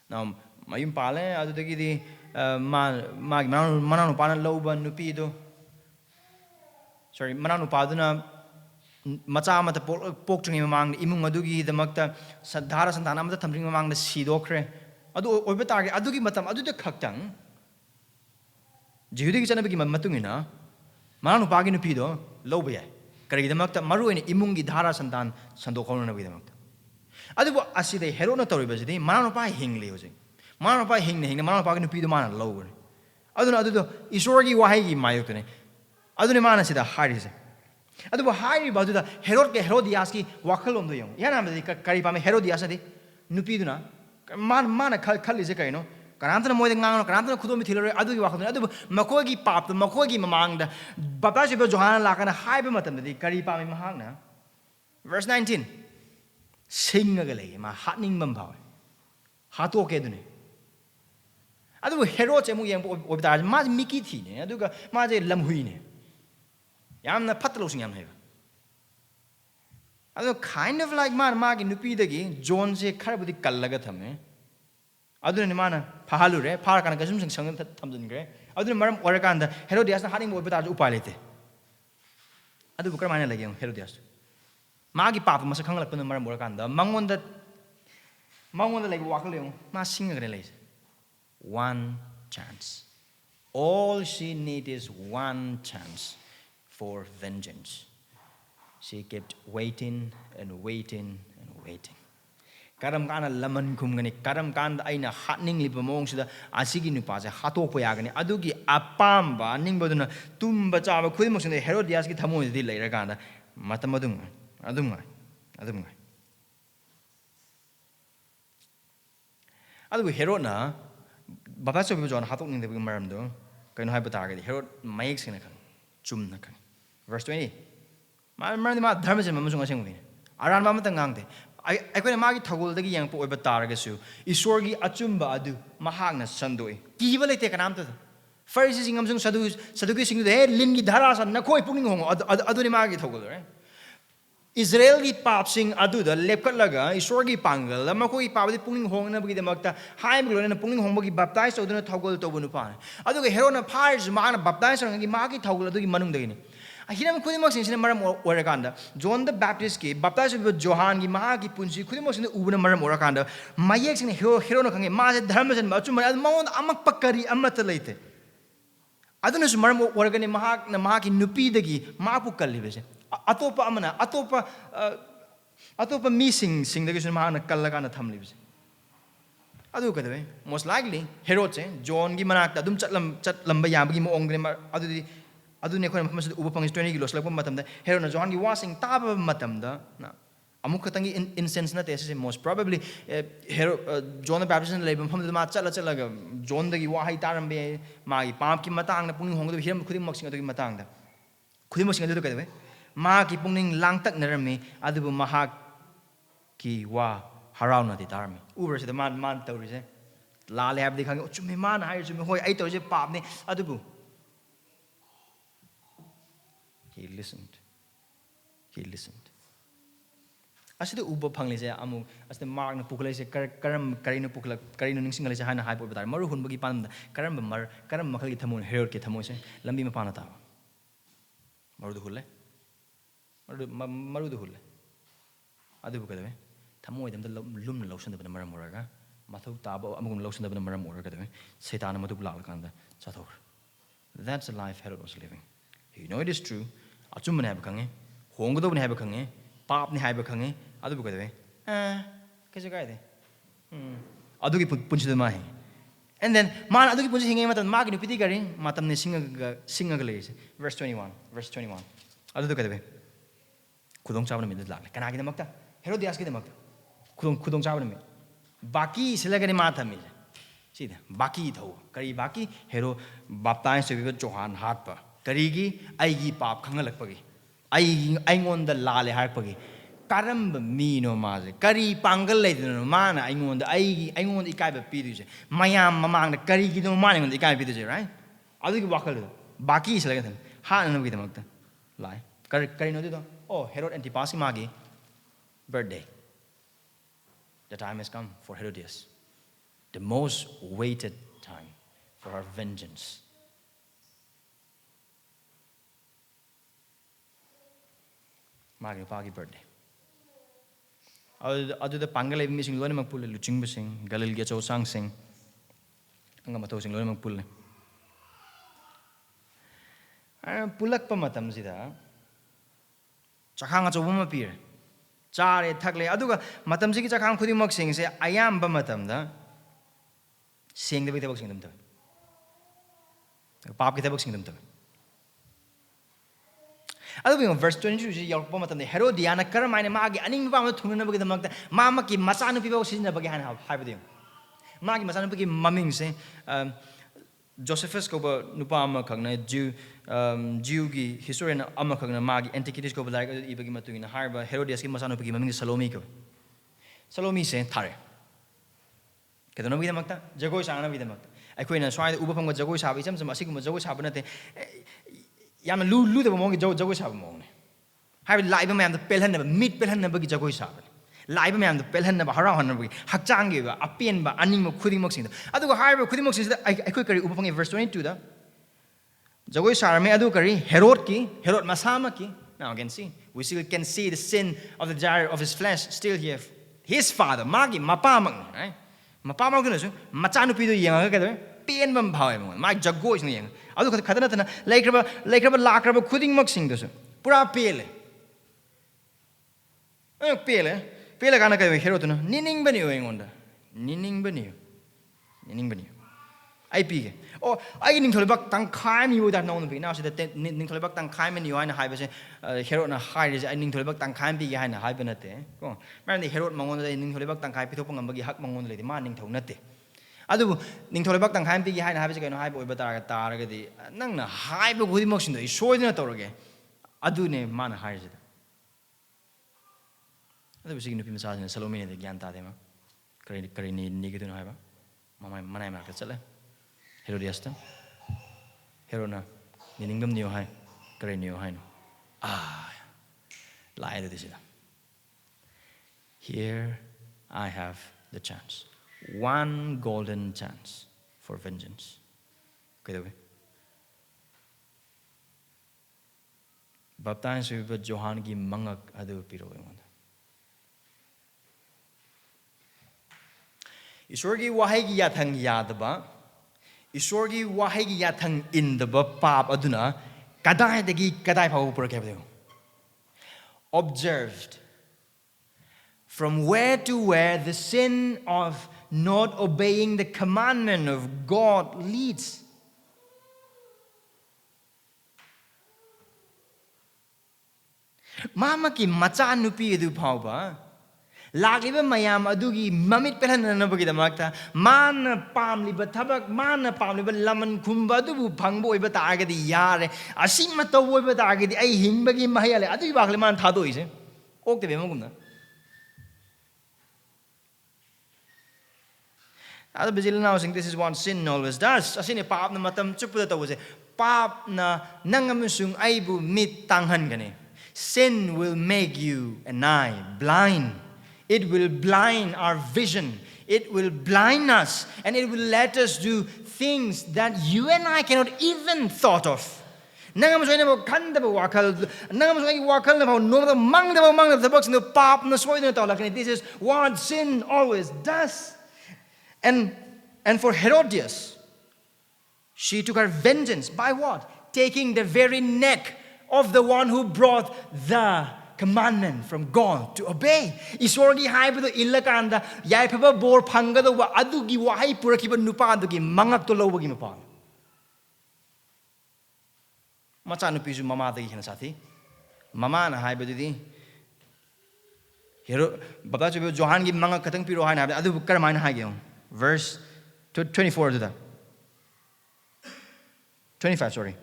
now mayum pale adu de gi di manau nupa na loba nupi do sorry manau nupa do na macha mata pok chung mamang imung adu gi damakta sadhara santana mata thamring mamang na sidokre adu oiba targe adu gi matam adu de khaktang jihudi gi chana gi matungina manau nupa gi nupi do loba ya Karidamakta maru in imungi dhara sandan sandokorna vidamakta. Adu aside Herod na toribasidi, Manapa hingli using. Manapa hing Manapa no pidomana lower. Adu Esorgi Waheigi mayotene. Adu mana sida haris. Adu high Baduda Herodiaski wakal on the young. Yanam Karipame Herodiasadi, Nupiduna, mana kalizekano. Karantana more than Karantana Kudomi Tiller, Adu Adu Makogi Pap, the Makogi Mamang, Babashiba Johanna Lakana, Hybermatam, the Karipami Mahana. Verse 19 Sing a gale, my hotning mumpower. Hato Kedune. Adu Herod Emu with that Maz Miki Tine, Aduga Maze Lamhuine. Yam the Patlosing Yam here. Adu kind of like Marmag in Nupidagi, Jones a Karabuti Kalagatame. Adu Nimana, Pahalure, Parakan Gasum and Sang Tamden Gray. Adu Maram Orakanda, Herodias hunting with Upalete. Adu Bukamana Legum, Herodias. Magi Papa must come up on the Maram Orakanda. Mangon the leg Wakalum, must sing a release. One chance. All she needs is one chance for vengeance. She kept waiting and waiting and waiting. Karam kana laman kumgani karam kan aina hatning libamong sida asigi nupa se hato poyagani adugi apamba ningbo duna tumba chaba khudimok sinde Herodias ki thamoi di leira kanda matam adungai. Adu Herod na baptise of John hatok ning the maramdo kaino hai batagadi Herod mayek sing na kan chum na kan verse 20 maramdi ma dharma chen mamusung aseng ni aran ma matang ngangte ai ko ma gi thagul dagi yang po oiba taragasu Esorgi achumba adu mahang na sandoi kiba lete kanam ta Pharisees sing amsung saduki sing de lin gi dhara san na khoi puning hong adu ni ma gi thagul right Israel ki pap sing adu da lepkat laga Esorgi pangal lama ko ipabadi puning hong na bagi demakta haim glo na puning hong bagi baptize to na thagol to bunu pa adu ge hero na phars ma na baptize ng gi ma ki thagol adu gi manung dagini ahinam khudimok sing sin maram orakanda John the Baptist ki baptize of Johan gi ma ki punsi khudimok sing ubuna maram orakanda mayek sing hero na khange ma se dharma sen ma chuma adu maon amak pakari amata leite adu na maram oragani ma ki nupi dagi ma pu kalli bese Atopa amana, atopa missing sing the Gishman Kalagana Tamlibs. Adu Kadaway, most likely, Herod, John Gimanak, Adum Chatlambayam, Ongrim, Adunekon Upang is 20 kilos, like Matam, Herod John washing Taba Matamda, Amukatangi incense na tesis, most probably John the Baptist and Labor from the Matchala, John the Waheigi Tarambe, my Pumpkin Matang, Pung Hong, him, Kudimoxing to Matanga. Kudimoxing to look at the way. Ma ki pungning langtak narami adubu mahak ki wa harau na ditarmi uber se man tawri se la le hab dikhang chumi man hai chumi hoi ai tawse pap ne adubu he listened asidu ubo phangli se amu aste mark na puklai se karam karinu pukla karinu ningsing le se hana hai por batar maru hun bagi pan karam makhal ki thamun Herod ki thamu se lambi ma pana ta maru du hulle Maru the Hule. Adu Kadaway. Tamoy them the lum lotion of the Maramuraga. Mathu Tabo among lotion of the Maramuraga. Saitana Madublalakanda. Sator. That's the life Herod was living. You know it is true. Achuman Habakange, Hongo Habakange, Pap Habakange, Adu Kadaway. Kazagade. Aduki punch the Mahi. And then Man Aduki punching him at the market Pitigari, Matam singer glaze. Verse 21. Adu Kadaway. Kudong Chabana mid lag. Can I get the Makta? Herodias get the Makta. Kudong Chabana. Baki Silagani Matami. See the Baki though. Kari Baki, Hero baptized with Johan Harper. Karigi, Aigi Pap Kangalapagi. I won the Lale Harpagi. Karam me no maze. Kari Pangal no mana. I won the Ikaiba Piduje. Mayam Mamang the Karigi no money on the Ikai Piduje, right? I'll give Wakal. Baki is like Han with the Makta. Lie. Karino did. Oh, Herod Antipasi Magi, birthday. The time has come for Herodias. The most waited time for her vengeance. Magi Pagi birthday. Other the Pangale missing Lonamapul, Luching Sing, Galil Getso Sang Sing, Angamato Sing Lonamapul. Pulak Pamatam Zida. Chakang at a woman appear. Chare, Tagle, Aduga, Matam Siki Chakang Kudimok sing, say, I am Bamatam, sing the way they were singing them to. Pop get a boxing them to. Other verse 22, Yorpomatam, the Herodiana, Karamine Magi, and in Bama Tunabaki the Magda, Mamaki, Masano people sitting up behind Hyperdium. Magi Masano became mumming, say, Josephus Coba Nupama Kagna, Jew historian Amakagna Magi, Antiquities Coba like Ibagimatu in the harbor, Herodias Masano Pigiming Salomico. Salomi say, Tare. Kadano with the Makta, Jagos Anna with the Makta. I couldn't try the Ubapam with Jagos Habi, some Asikum Jagos Habonate. Yam Lulu among Jagos Habamon. Have live man the Pelhan, meet Pelhan Nabagi Jagos Habi. Live man the Pelhan of Harahan, Hakjangi, a pin by animal Kudimoxin. I do a higher Kudimox is I quickly Ubapang verse 22. Jagoi Sarame Adukari, Herod Masamaki. Now again, see, we still can see the sin of the jar of his flesh still here. His father, Magi, Mapamang, right? Mapamang, Matanu Pidu Yang, Pian Bampower, my Jagoi in Yang. I look at Katanatana, Lakraba, Lakraba, Kudimoxing does. Pura Pele. Pele. Pele Ganaka Herotuna, Ninning Benu, Ninning Benu. I pig. Oh, I in Tolibak Tang Kaim you that known be now said that Tolibak Tang Kaim and you and Hibas, hero and a high is I in Tolibak Tang Kaim behind a hibernate. Go on. Man, the hero Mongon in Tolibak Tang Kai Pitopang and Bagi Hak Mongon, demanding to Nate. Adu Tolibak Tang Kaim behind Habis and Hibo, but Taragadi. Nang high with emotion, is soidana Torage. Adu name man hires it. I was seeing the people in Salome the Gantadema. Karini Nigatun Hiba. Mamma Manamaka. Herodiastan, Herona, Niningam New High, Karen New High. Lie to this. Here I have the chance. One golden chance for vengeance. Okay, Baptize with Johan Gi Mangak Adu Piro. Esorgi Waheigi yathangbu. Esorgi Waheigi yathang in the pap aduna kadai degi kadai pau purakebdo. Observed from where to where the sin of not obeying the commandment of God leads. Mama ki macha nupi edu pau ba. Lagliba mayam adugi mamit pelanabagidamata man pamli batabak man pamli laman kumbadu pangbo batagadi yare asimata batagadi I himbagi mahale adu bagleman thado is ok the bemaguna other Brazilian now saying this is what sin always does asine pap na matam chupata was pap na nangamusung aibu mit tanghan gani sin will make you and I blind. It will blind our vision. It will blind us. And it will let us do things that you and I cannot even thought of. This is what sin always does. And for Herodias, she took her vengeance by what? Taking the very neck of the one who brought the commandment from God to obey. Esorgi haibado illakanda yaipaba bor phangada wa adugi wahai purakiba nupa adugi mangak to lobagi mapa. Macha nupisu mama dagi hena sathi. Mama na haibado di hero baba chobe Johan gi mangak katang piro haina adu karmaina haigyo. Verse 24 to that. 25 sorry.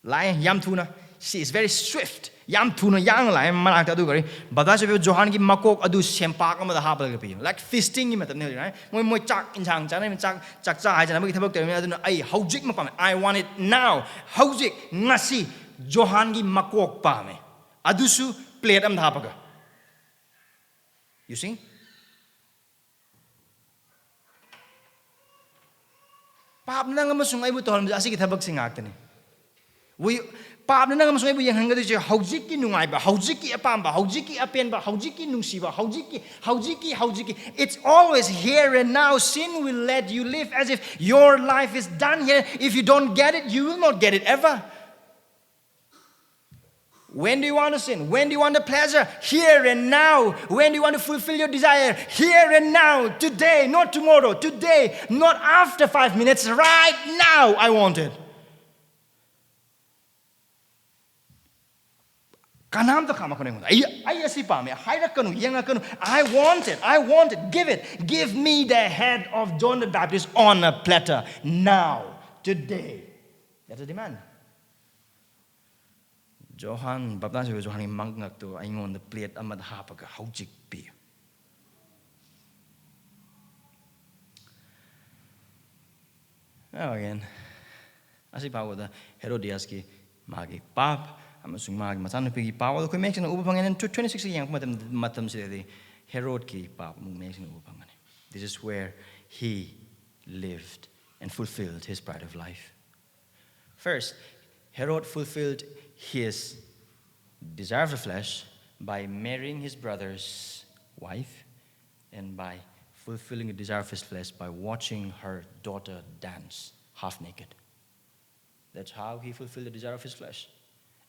Lai yam tuna. She is very swift. Yam tuna yang lai manak adu gari. Bada se Johan gi makok adu sempak amada hapal gapi. Like feasting gi matam ne right. Moi chak inchang chana chak cha hai chana bagi thabak termi adu ai haujik mapam. I want it now. Haujik ngasi Johan gi makok pame. Adusu plate am dhapaga. You see? Pap nang amasung ai bu toham asi gi thabak singak tani. We Pap na ngam soy bu yang hanga de haujiki nungai ba haujiki apamba haujiki apenba haujiki nungsiba haujiki it's always here and now. Sin will let you live as if your life is done here. If you don't get it, you will not get it ever. When do you want to sin? When do you want the pleasure? Here and now. When do you want to fulfill your desire? Here and now. Today, not tomorrow. Today, not after 5 minutes. Right now, I want it. I want it. Give me the head of John the Baptist on a platter now, today. That's a demand. Johan Baptist was Johan mangak to I on the plate amad hapaga haujik pi. Now again, asipa the Herodias ki magi pap. Amasung mag matano pigi pawa ko makes an ubang and 26 yang matam sila Herod ki pa makes an ubang. This is where he lived and fulfilled his pride of life. First, Herod fulfilled his desire of the flesh by marrying his brother's wife and by fulfilling the desire of his flesh by watching her daughter dance half naked. That's how he fulfilled the desire of his flesh.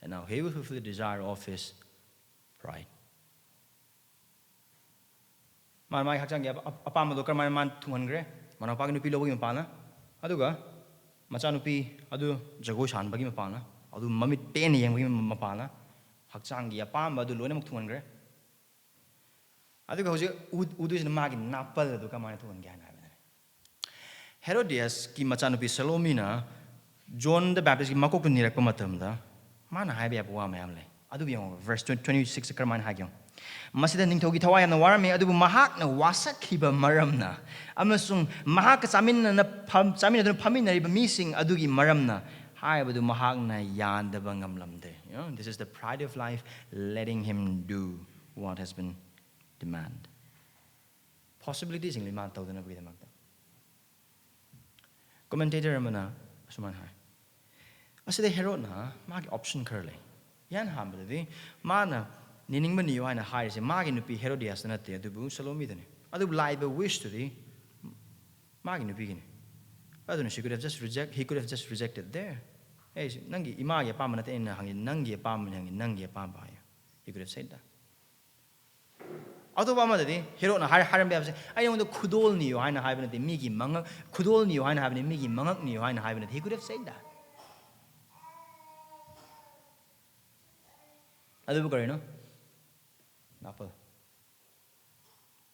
And now he will fulfill the desire of his pride. Man hakchang ya apama do man 200 man apag nupi lobo yung pana Aduga, Machanupi, Adu, Jagoshan, Bagim Pana, Adu Mamit Penny and Women Mapana, Haksangi, Apam, Badu Lunam Tuangre. Aduga, Udu is the Magin, Napal, the Kamatu and Gana. Herodias, Ki Machanupi Salomina, John the Baptist, Makokuni Matamda, Mana Habi Abuamamle. Adu verse 26 Kerman Hagyong. Masida Ningtogi Tawai and the Warami Adu Mahak na Wasak Hiba Maramna. Amasung Mahak Samin and the Pamina missing Adugi Maramna. Hi, Badu Mahak na Yan the Bangam Lamde. This is the pride of life, letting him do what has been demanded. Possibilities in Liman Tawdana with the Magda. Commentator Amana Suman High. I said, Herod na, Mag option curly. Yan Hambadi, Mana, Nining Manu and a high say, Magin to be Herodias and at the Dubu, Salomidani. I do lie but wish to thee, Magin to begin. I don't know, he could have just rejected there. Hey, Nangi, Imaya Pamanat in hanging Nangi Paman hanging Nangi Pambaya. He could have said that. Although Herod na Haram Babs, I don't know Kudol knew I have the Migi Manga, Kudol knew I have the Migi Manga knew I have it. He could have said that. Adu bukari no? Napal.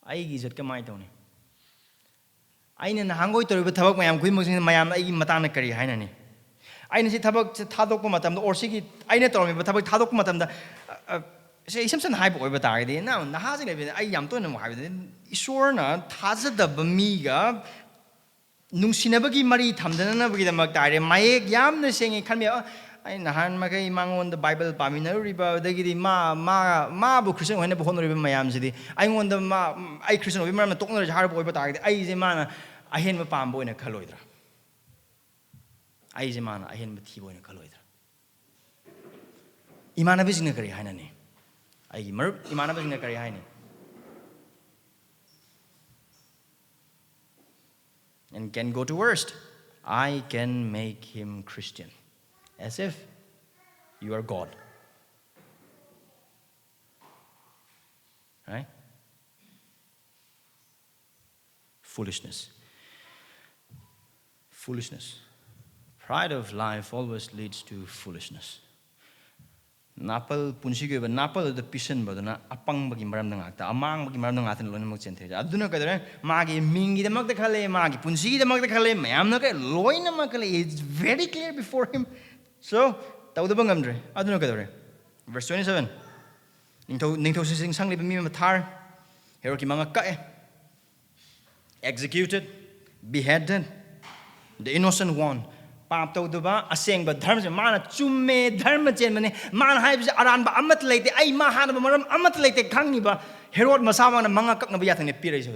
Ai gizat ka mai tawni. Ai na hangoi tori thabak mayam kui mosing mayam ai matana kari haina ni. Ai na si thabak thadok pa matam or sigi ai na tori thabak thadok pa matam da say samson hype oi batari di na ha sing le ai yam to na mo ha di isor na thajadaba mi ga nungsinabagi mari thamdana na bagi da mak tare mayek yam na sengi khanme I nahan makai mangon the Bible pamina riba dagidi ma bu Christian when the honor mayam city. I want the I Christian women are talking hard boy but I zemana I hen ma pambo in a caloidra. I zemana I hen matibo in a caloidra. Imana bisinakari hanani. I mer imana bisinakari hani. And can go to worst. I can make him Christian. As if you are God. Right? Foolishness. Foolishness. Pride of life always leads to foolishness. Napal punsigo ba napal the pisan ba na apang bagi maram ng akta amang bagi maram ng atin lon mo chente aduna ka dere magi mingi de magda khale magi punsigi de magda khale mayam na ka loy na makale it's very clear before him. So, tawda ngamdre. Aduna kadore. Verse 27. Ningto sing sangli mi matar. Hero ki mga kae. Executed, beheaded. The innocent one. Pap tawda ba aseng ba dharma mana chumme dharma chen mane man hai aran ba amat leite ai ma hana ba maram amat leite khangni ba Herod masama na mga kak na ba yathang ne pirai so.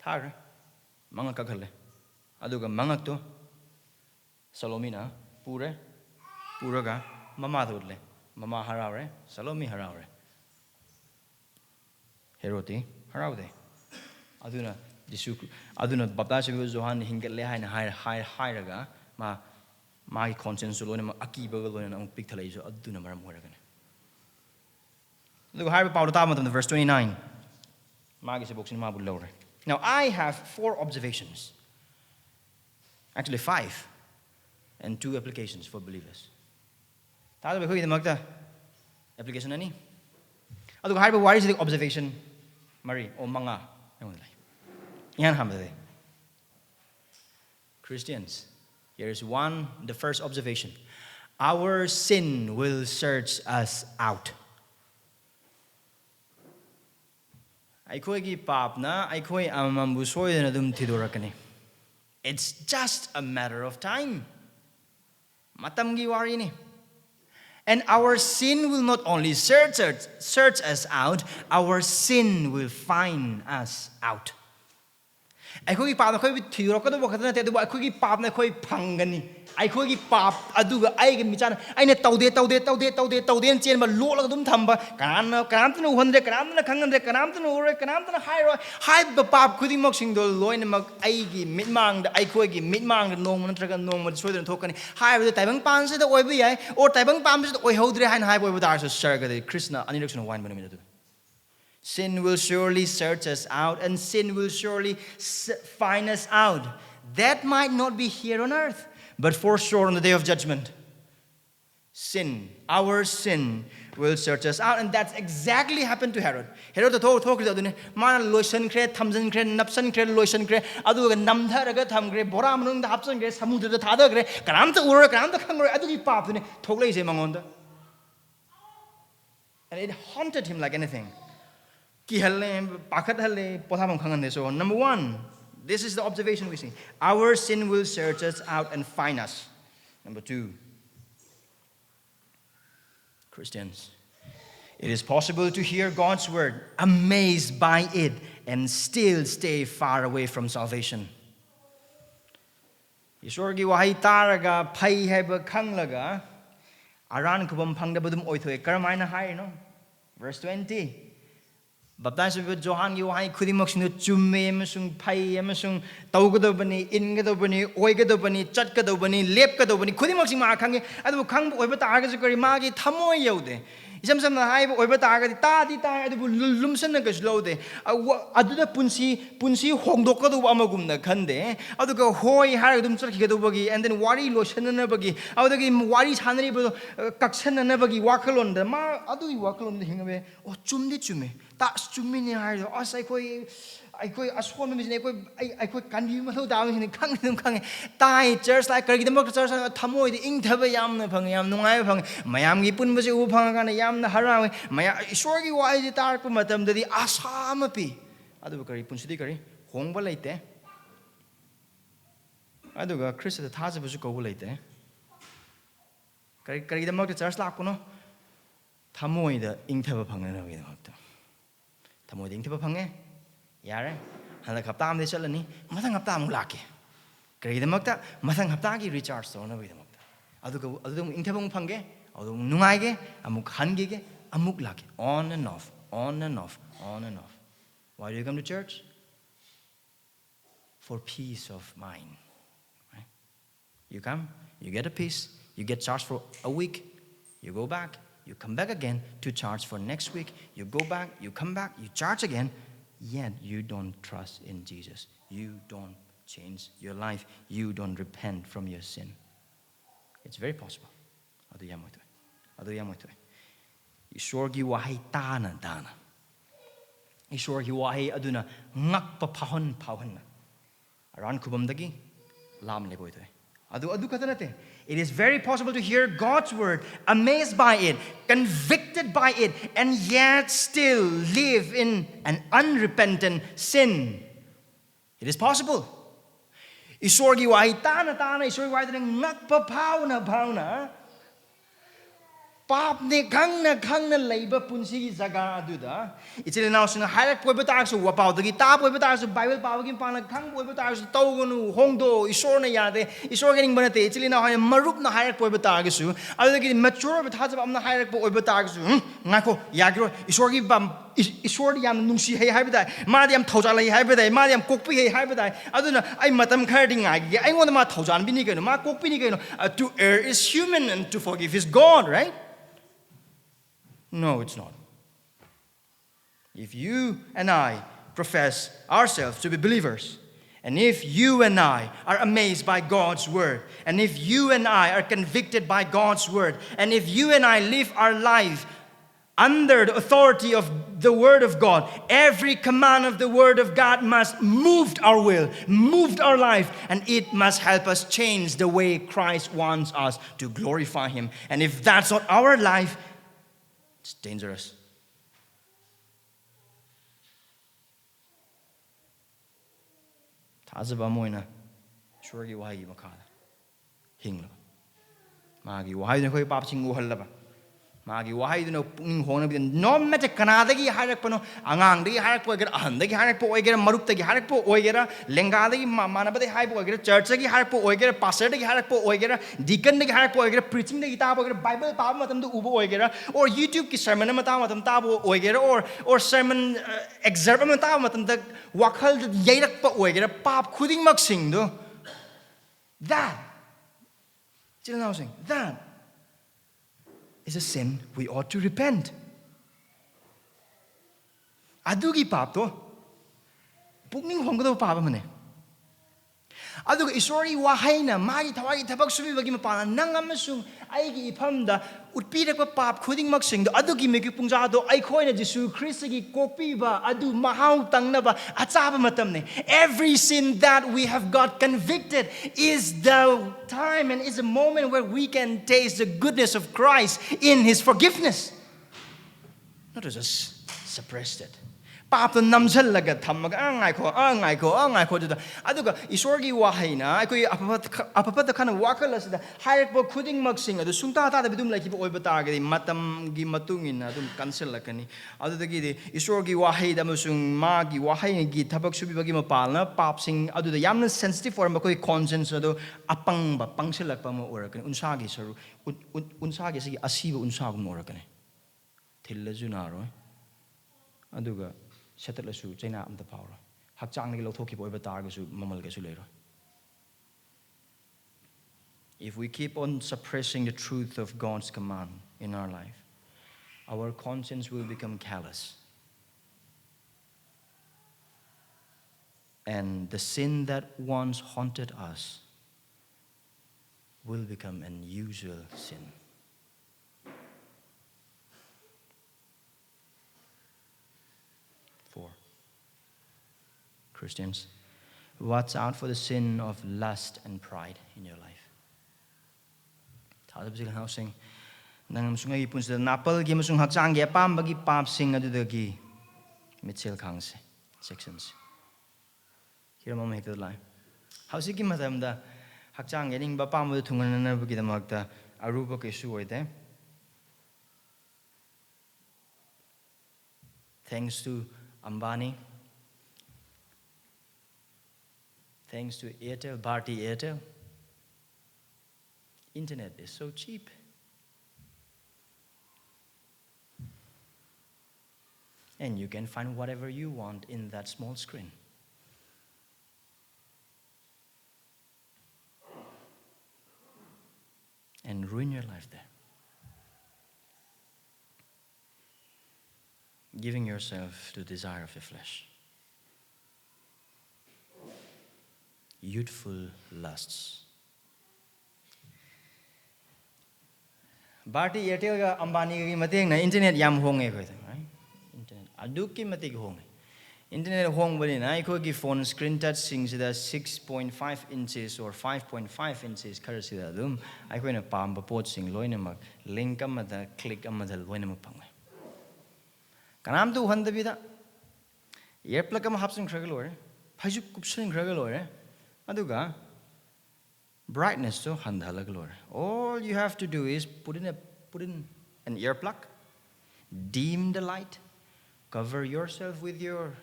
Thar mga kakhale. Aduga mga to Salomina Puraga, Mama Dudle, Mama Harare, Salomi Harare. Heroti, Haraude. Aduna, Disuku, Aduna, Babashu, Zohan, Hingle, and Hiraga, my conscience alone, Akiba, and Pictalazo, Aduna Maram Morgan. Look, Harry Pautamat in the verse 29. Magis books in Mabu Lore. Now, I have 4 observations. Actually, 5. And 2 applications for believers. Tado ba the magda application ani? Ado harba what is the observation Mari o mga yan hamade. Christians, here is the first observation. Our sin will search us out. Aikoi gi pap na aikoi amambu soidana dum tidorakani. It's just a matter of time. Matamgi wari ni. And our sin will not only search us out, our sin will find us out. Aikoi pap na koi thiro ka do bakata te do aikoi pap na koi phangani. Aikoi pap aduga ai gi michana aina taude chen ba lo la dum thamba kanam tnu honde kanam na khangande kanam tnu ore kanam tnu hai ba pap khudi mok sing do loina mak ai gi mitmang da aikoi gi mitmang da nong natraga nong ma soidana thokani hai ba taibang pan se da oi ba yai or taibang pam se da oi hodre hain hai ba dar so sarga de krishna anirakshana wine ba mi da. Sin will surely search us out, and sin will surely find us out. That might not be here on earth, but for sure on the day of judgment. Sin, our sin, will search us out. And that's exactly happened to Herod. Herod talk to mana loisan kre, thamjan kre, napsan kre, loisan kre, adu namdharaga thamgre, bora manung hapsan kre, samudra thada kre, karamta ura, karamta khangre, adu ki pap ne, thogle ise mangonda. And it haunted him like anything. Ki halle, pakat halle, pothabam khangan so. Number one, this is the observation we see. Our sin will search us out and find us. Number two, Christians, it is possible to hear God's word, amazed by it, and still stay far away from salvation. Esorgi Waheigi taraga phai haiba khanglaga aran khubam phangdabadum oithoi karamaina hai no. Verse 20. Baptize with Johan Waheigi khudimoksindu chumme amasung phai amasung taugadobani ingadobani oigadobani chatgadobani lepgadobani khudimoksing ma khange adu khangbu oiba taragaju kari magi thamoi yaude isam samna haiba oiba taragadi tadi tai adu lumsan ga slowde aduda punsi hongdokadu amagumna khande aduga hoi haragadum chakhigadobagi and then wari losananabagi adagi wari sanari kaksananabagi wakalonda ma adu wakalonda hingabe oh chumdi chume ta chumini haido asai koi aswon mi ne koi kanbi ma tho daw ni khang tai church like kari dem church thamoi di ing thaba yam na phang yam nungai phang mayam gi pun ba se u phang ga na yam na harawe maya Esorgi Waheigi tar pa matam dadi asa ma pi adu kari punsidi kari hong ba leite adu ga Christ da Thajabasa ko leite kari dem church la ko no thamoi da ing thaba phang na wi da thamoi da ing thaba phang Yare, handak hapta amde chalani, mathang hapta amuk lake. Karidamakta, mathang hapta ki recharge so na vidamakta. Adum ingthabung phange, adum nungaige, amuk hangige, amuk lake. On and off, on and off, on and off. Why do you come to church? For peace of mind. Right? You come, you get a peace, you get charged for a week, you go back, you come back again to charge for next week, you go back, you come back, you charge again. Yet you don't trust in Jesus. You don't change your life. You don't repent from your sin. It's very possible. Adu yamoy. Esorgi Waheigi tana. Esorgi Waheigi aduna ngakpa phahon. Aran kubam dagi lam leboy to. Adu katanate. It is very possible to hear God's word, amazed by it, convicted by it, and yet still live in an unrepentant sin. It is possible. Esorgi Waheigi tana, Esorgi Waheigi ngakpa pauna. Pap ne khangna leiba punsi gi jaga aduda ichile naw sina hairak poiba ta su wapau dagi ta poiba ta su bible paw gi pana khang poiba ta su togunu hongdo isor na yade isor gening banate ichile naw ha marup na hairak poiba ta gi su adagi mature ba thajab amna hairak poiba ta gi su ngako yagro isor gi bam isor yam nungsi hei haibada ma yam thauja lai haibada ma yam kokpi hei haibada aduna ai matam khari ngai gi ai ngon ma thaujan bi ni keno ma kokpi ni keno to err is human and to forgive is God, right? No, it's not. If you and I profess ourselves to be believers, and if you and I are amazed by God's word, and if you and I are convicted by God's word, and if you and I live our life under the authority of the word of God, every command of the word of God must move our will, move our life, and it must help us change the way Christ wants us to glorify Him. And if that's not our life, it's dangerous. Thajaba moina Esorgi Waheigi makada hingla magi Waheigi khoi pap chingu hallaba magi Waheigi no pungning hona bi no matter kanada gi harak pano angang dagi harak po gera ahan dagi harak po oigera marup dagi harak po oigera lenga dagi manaba dagi hai po oigera church dagi harak po oigera pastor dagi harak po oigera deacon dagi harak po oigera preaching dagi ta po oigera bible pa matam du ubo oigera or YouTube ki sermon mata matam ta po oigera or sermon excerpt mata matam da wakhal yairak pa oigera pap khuding mak sing do that is a sin we ought to repent. Adugi pap to pukning hongdo pap mane Aduga Esorgi Waheigi magi thawai thabak subibagi mapana nang amasung aigi ifamda utpirakpa pap khudingmak sing adugi megi pungja do aikhoina Jesu Christ gi kokpiba adu mahau tangnaba achaba matamne. Every sin that we have got convicted is the time and is a moment where we can taste the goodness of Christ in His forgiveness. Not to just suppress it. Pap to namjalaga thamaga angai ko juda aduga Esorgi Waheigi na akoi apapat kana wakalasida hairpo khuding maksing adu sungta ta da bidum laikiba oiba targadi matam gi matungin adum cancel lakani adudagi de Esorgi Waheigi da musung magi Waheigi gi thabak subibagi mapalna pap sing aduda yamna sensitive for makoi conscience adu apangba pangsilakpa ma orakani unsagi saru unsagi sigi asiba unsagum orakani thillaju naro aduga Setalasu, China am the power. Hakchang niglo toki boy batargasu, mamalgasu later. If we keep on suppressing the truth of God's command in our life, our conscience will become callous. And the sin that once haunted us will become an usual sin. Christians, watch out for the sin of lust and pride in your life. Thajabasa housing nang sungai pun sa napal gi masung hakchang gi apam bagi pap sing adudagi mitchel khangse sections. Here mama hekta line. Hausi gi matamda hakchang gi ning ba pam du thunganana bagi damakta aruba kesu oide. Thanks to Ambani, thanks to Airtel, Bharti Airtel, internet is so cheap. And you can find whatever you want in that small screen. And ruin your life there. Giving yourself to the desire of your flesh. Youthful lusts. Bharti Airtel ga Ambani gi mateng na internet yam honge khoi right? Internet aduki matik honge. Internet hong bani na ikho gi phone screen touch sing sida 6.5 inches or 5.5 inches khar sida dum aikoi na pam ba pot sing loina mak link amada click amada loina mak pang. Kanam tu handabida earplug am hapsing khragal ore phaju kupsing khragal ore aduga brightness to handhalag lore. All you have to do is put in an earplug, dim the light, cover yourself with your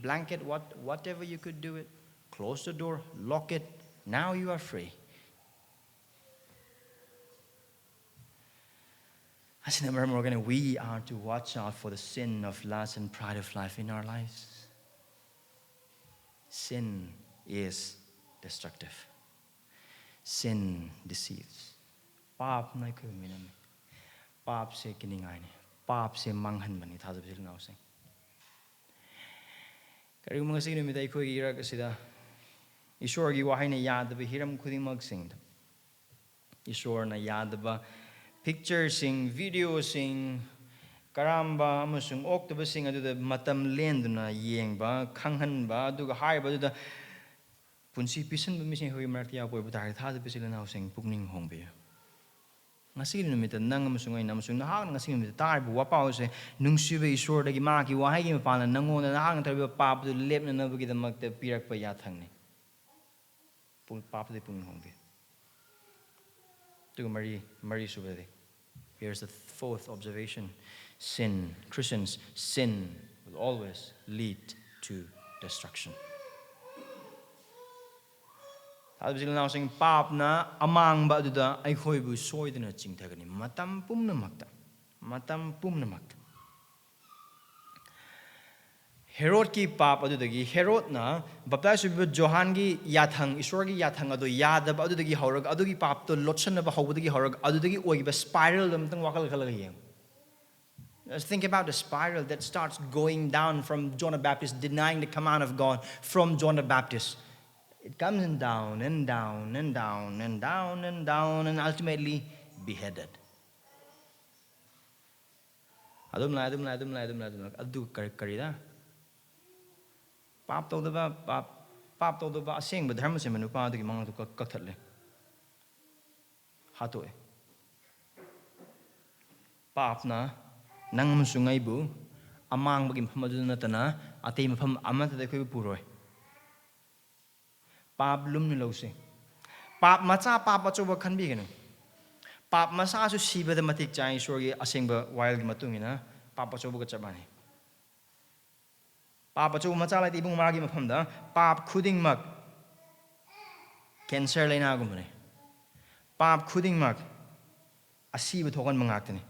blanket, whatever you could do it, close the door, lock it. Now you are free. As in American, we are to watch out for the sin of lust and pride of life in our lives. Sin is destructive. Sin deceives. Pap na ko minam. Pap se kiningai ni. Pap se manghan mani thajabasa na usay. Kari mga sino mi tay ko gira kasida. Esorgi Waheigi na yadaba hiram khuding magsing. Esor na yadaba picture sing, video sing, karamba amasung oktaba sing aduda matam lenduna yengba khanghanba aduga haiba aduda punsi pisan ba mising hoi martiya po ibutar thajabasa na using pugning hongbe. Ngasi numita nang amasung ay namasung nahak ngasi numita tarbo wapaw se nungsiba Esor dagi maki Waheigi mapana nangona nahak tarbo papdo lep na nabagi da magta pirak pa yathang ni. Pul papdo pugning hongbe. Tuga Mari subade. Here's the fourth observation. Sin, Christians, sin will always lead to destruction. Thajabasa na using pap na amaangbada da aikoi bu soidana chingthagani matam pumna makta. Herod ki pap adudagi Herod na baptize bi Johan gi yathang Esorgi yathang adu yadaba adudagi haurag adugi pap to lotsan ba hawdagi haurag adudagi oiba spiral lamtang wakal khalaga yeng. Just think about the spiral that starts going down from John the Baptist denying the command of God from John the Baptist. it comes and down and down and down and down and down and ultimately beheaded. Adum lai. Adu karida. Pap to the ba sing but dharma se manupa adu ki mang to kakthale. Hato e. Pap na nang sungai bu amang bagi maduna tana ati mafam amat de khoi puroi. Pap lum ni lo se. Pap macha pap acho ba khan bi genu. Pap masa su siba da matik chai Esorgi asengba wild matungina pap acho ba chabani. Pap acho macha lai ibung magi mafam da pap khuding mak cancer laina gumne. Pap khuding mak asiba thokan mangak tani.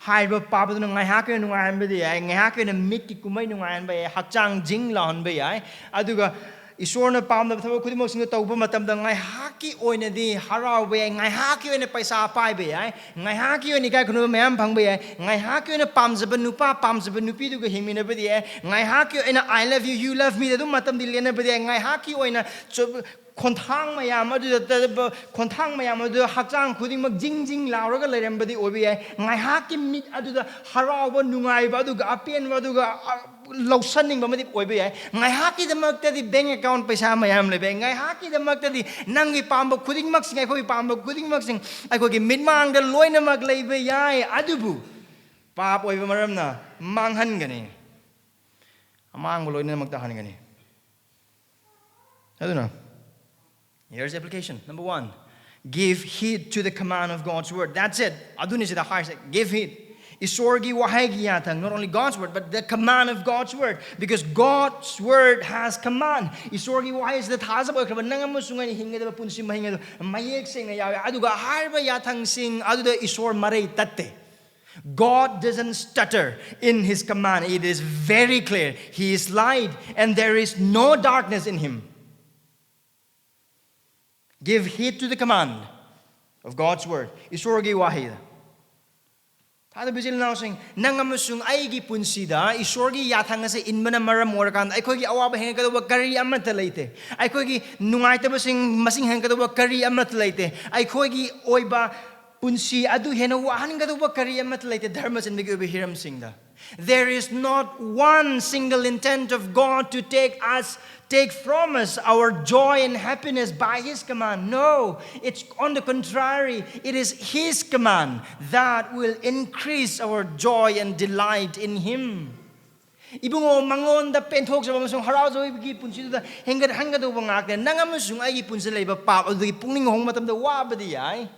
Hai ba pap tu ngai ha ke ngai an ba di ai ngai ha ke na mit ki kumai ngai an ba ai hakchang jing lawn ba ai aduga Isorna pam da thabo khudimok sing tawba matam da ngai ha ki oina di harau ba ai ngai ha ki oina paisa pai ba ai ngai ha ki oina kai khunu mayam phang ba ai ngai ha ki oina pam jaba nupa pam jaba nupi du ga himina ba di ai ngai ha ki oina I love you you love me da du matam di lena ba di ai ngai ha ki oina Kontang mayam adu kontang mayam adu hakchang khuding mak jing jing lauraga lerem badi obi ai ngai ha ki mit adu da harau ba nungai ba adu ga apen ba adu ga lausaning ba madi obi ai ngai ha ki da mak di bank account paisa mayam le be ngai ha ki da mak di nangi pamba khuding mak sing ai khoi pamba khuding mak sing ai khoi ki mit mang da loina mak lei be ai adubu pap oi ba maram na manghan gani amang ba loina mak ta han gani aduna. Here's the application. Number 1, give heed to the command of God's word. That's it. Adun is the highest. Give heed. Esorgi Waheigi yathang. Not only God's word, but the command of God's word. Because God's word has command. Esorgi Waheigi is the Thajabasa. Nangam sungai hinga da punsi mahinga mayek sing na yawe. Aduga harba yathang sing. Adu da Esor maray tatte. God doesn't stutter in His command. It is very clear. He is light, and there is no darkness in Him. Give heed to the command of God's word. Esorgi Waheigi. Tada bijil na sing nangamusung aigi punsida Esorgi yathang ase inmana maram orakan aikogi awaba henga kadawa kari amata leite aikogi nungaitaba sing masing henga kadawa kari amata leite aikogi oiba punsi adu hena wahan kadawa kari amata leite dharma sin bigi hiram singda. There is not one single intent of God to take from us our joy and happiness by His command. No, it's on the contrary. It is His command that will increase our joy and delight in Him. Ibungo mangon da penthok sa masung harau joy bigi punsi da hanga do bangak na nangamusung ay punsi leba pa o di pungning hong matam da wa ba di ay.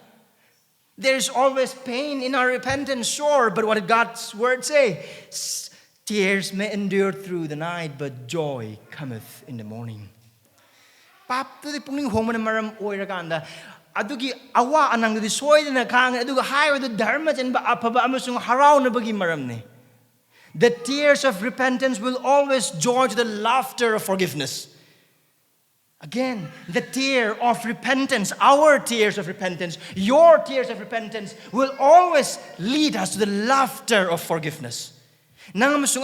There's always pain in our repentance, sure, but what did God's word say? Tears may endure through the night, but joy cometh in the morning. Pap to the punging home and maram oiraganda. Adugi awa anang the soidana kang aduga higher the dharma and apaba amusung harau na bagi maramne. The tears of repentance will always join to the laughter of forgiveness. Again, the tear of repentance, our tears of repentance, your tears of repentance will always lead us to the laughter of forgiveness. And so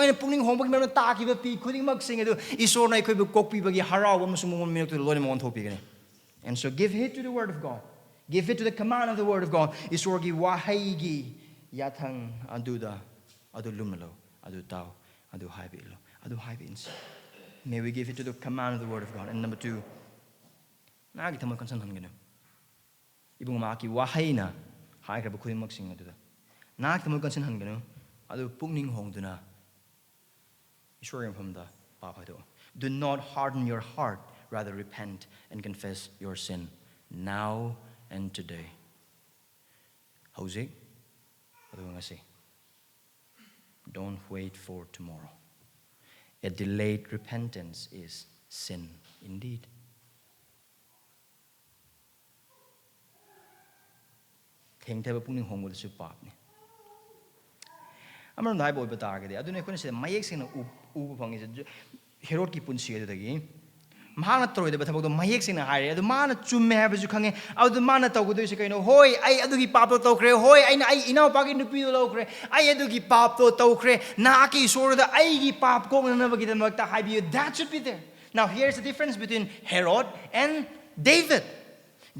give heed to the word of God. Give heed to the command of the word of God. Esorgi Waheigi yathang aduda adu lumalo adu tau adu haibilo adu haibins. May we give it to the command of the word of God. And number 2, nagi tamo kansan hangano. Ibung maki wahay na hay ka bukuin magsing aduda. Nagi tamo kansan hangano. Adu pungning hong duna. Ishorim from the papa do. Do not harden your heart, rather repent and confess your sin now and today. Jose, adu nga say. Don't wait for tomorrow. A delayed repentance is sin indeed. Thengthaba pungning hongbo su papni. Amaram dai boy batagade adune khone se mayek sing ubu phangi se herod ki punsi adagi mahana troide bathabok do mayek sing na haire adu mana chumme ha basu khange adu mana tawgudu se kaino hoi ai adugi pap to tawkre hoi ai ai inau pagi nupi do lokre ai adugi pap to tawkre na ki sor da ai gi pap ko na bagi damak ta haibi that should be there. Now here's the difference between Herod and David.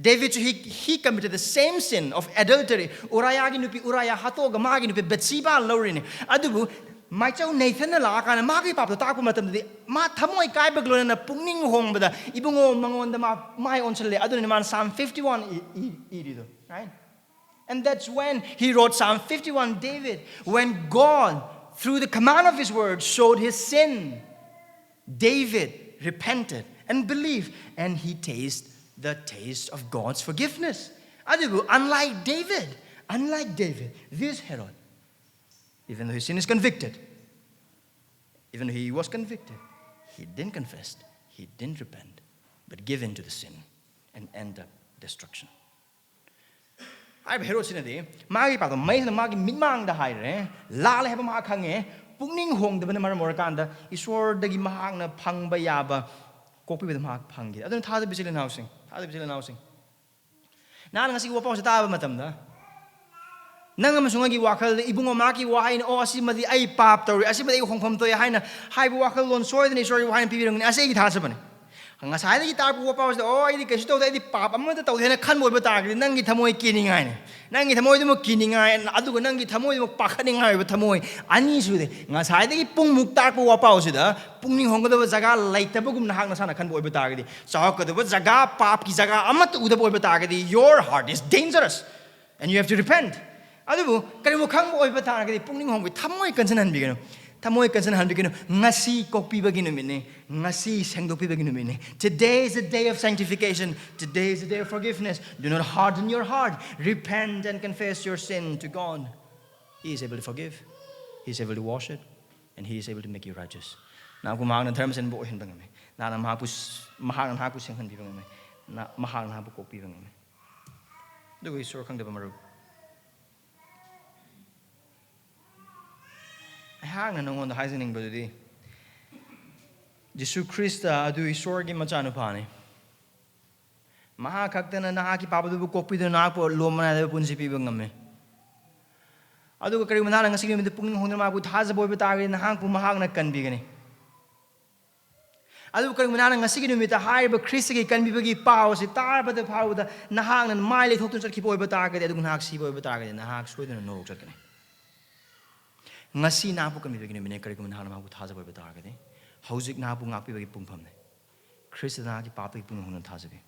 David, he committed the same sin of adultery. Uriah nupi Uriah hatoga magi nupi Bathsheba laurini. Adubu maichau Nathan la kana magi pap to taku matamdi ma thamoi kai baglo na pungning hongbada ibungo mangonda ma mai onchale adun man Psalm 51 irido, right? And that's when he wrote Psalm 51, David, when God through the command of his word showed his sin. David repented and believed, and he tasted the taste of God's forgiveness. Unlike David, this Herod, even though his sin is convicted, even though he was convicted, he didn't confess, he didn't repent, but give in to the sin and end up destruction. I have Herod sinadi, magi pato mais na magi mimang da haire, lale haba ma khange, pungning hong da na maramorkanda, isor dagi mahang na phangba yaba, kopi with mahak phangi. Adun thada bisil housing. Nang ngasi wapaw sa taba matam da. Nang masungagi wakal ibungo maki wahain o asimadi ay pap tori asimadi hongpham toy haina haibu wakal lon soidana Esorgi Waheigi pibirang ni ase gi thasabani. Ang asai gi tarpu wapaw sa o idi kasi to da idi pap amada to hena khan boy bata gi nang gi thamoi kiningai ne. Nang gi thamoi mo kiningai adu nang gi thamoi mo pakhaningai ba thamoi ani su de ngasai gi pung muk tarpu wapaw sa da pungning hongda ba jaga laitabagum na hak na sana khan boy bata gi chawk da ba jaga pap ki jaga amat uda boy bata gi your heart is dangerous and you have to repent. Adubu kari mo khang boy bata gi pungning hong bi thamoi kansan han bi gano thamoi kansan han bi gano ngasi kokpi ba gi no mine ngasi sengdokpi ba gi no mine. Today is the day of sanctification. Today is the day of forgiveness. Do not harden your heart. Repent and confess your sin to God. He is able to forgive. He is able to wash it, and He is able to make you righteous. Now ku mahang na terms and bo hin bangame. Na mahang na haku senghan bi bangame. Na mahang na haku kokpi bangame. Do we sure khang da maru. Hang na nong on the haisening badudi. Jesus Christa adu Esorgi machanupani. Maha kaktana nahaki papadu kopi do napo lomana de punsi pibangame. Adu kari manala ngasi mi de pungning hongna mabu Thajaboi batagi nahakpu mahang na kanbigani. Adu kari manala ngasi mi ta haiba Christi kanbibagi pau si tarba de pau da nahang na maile thotun sakhi boy batagi adu nahak si boy batagi nahak soidana no sakani. Ngasi napu kami begini mene kari kuman hana mabu Thajaboi batagi de. Hausik napu ngapi bagi pungpam ne. Christi na ki papi pung honan Thajabi.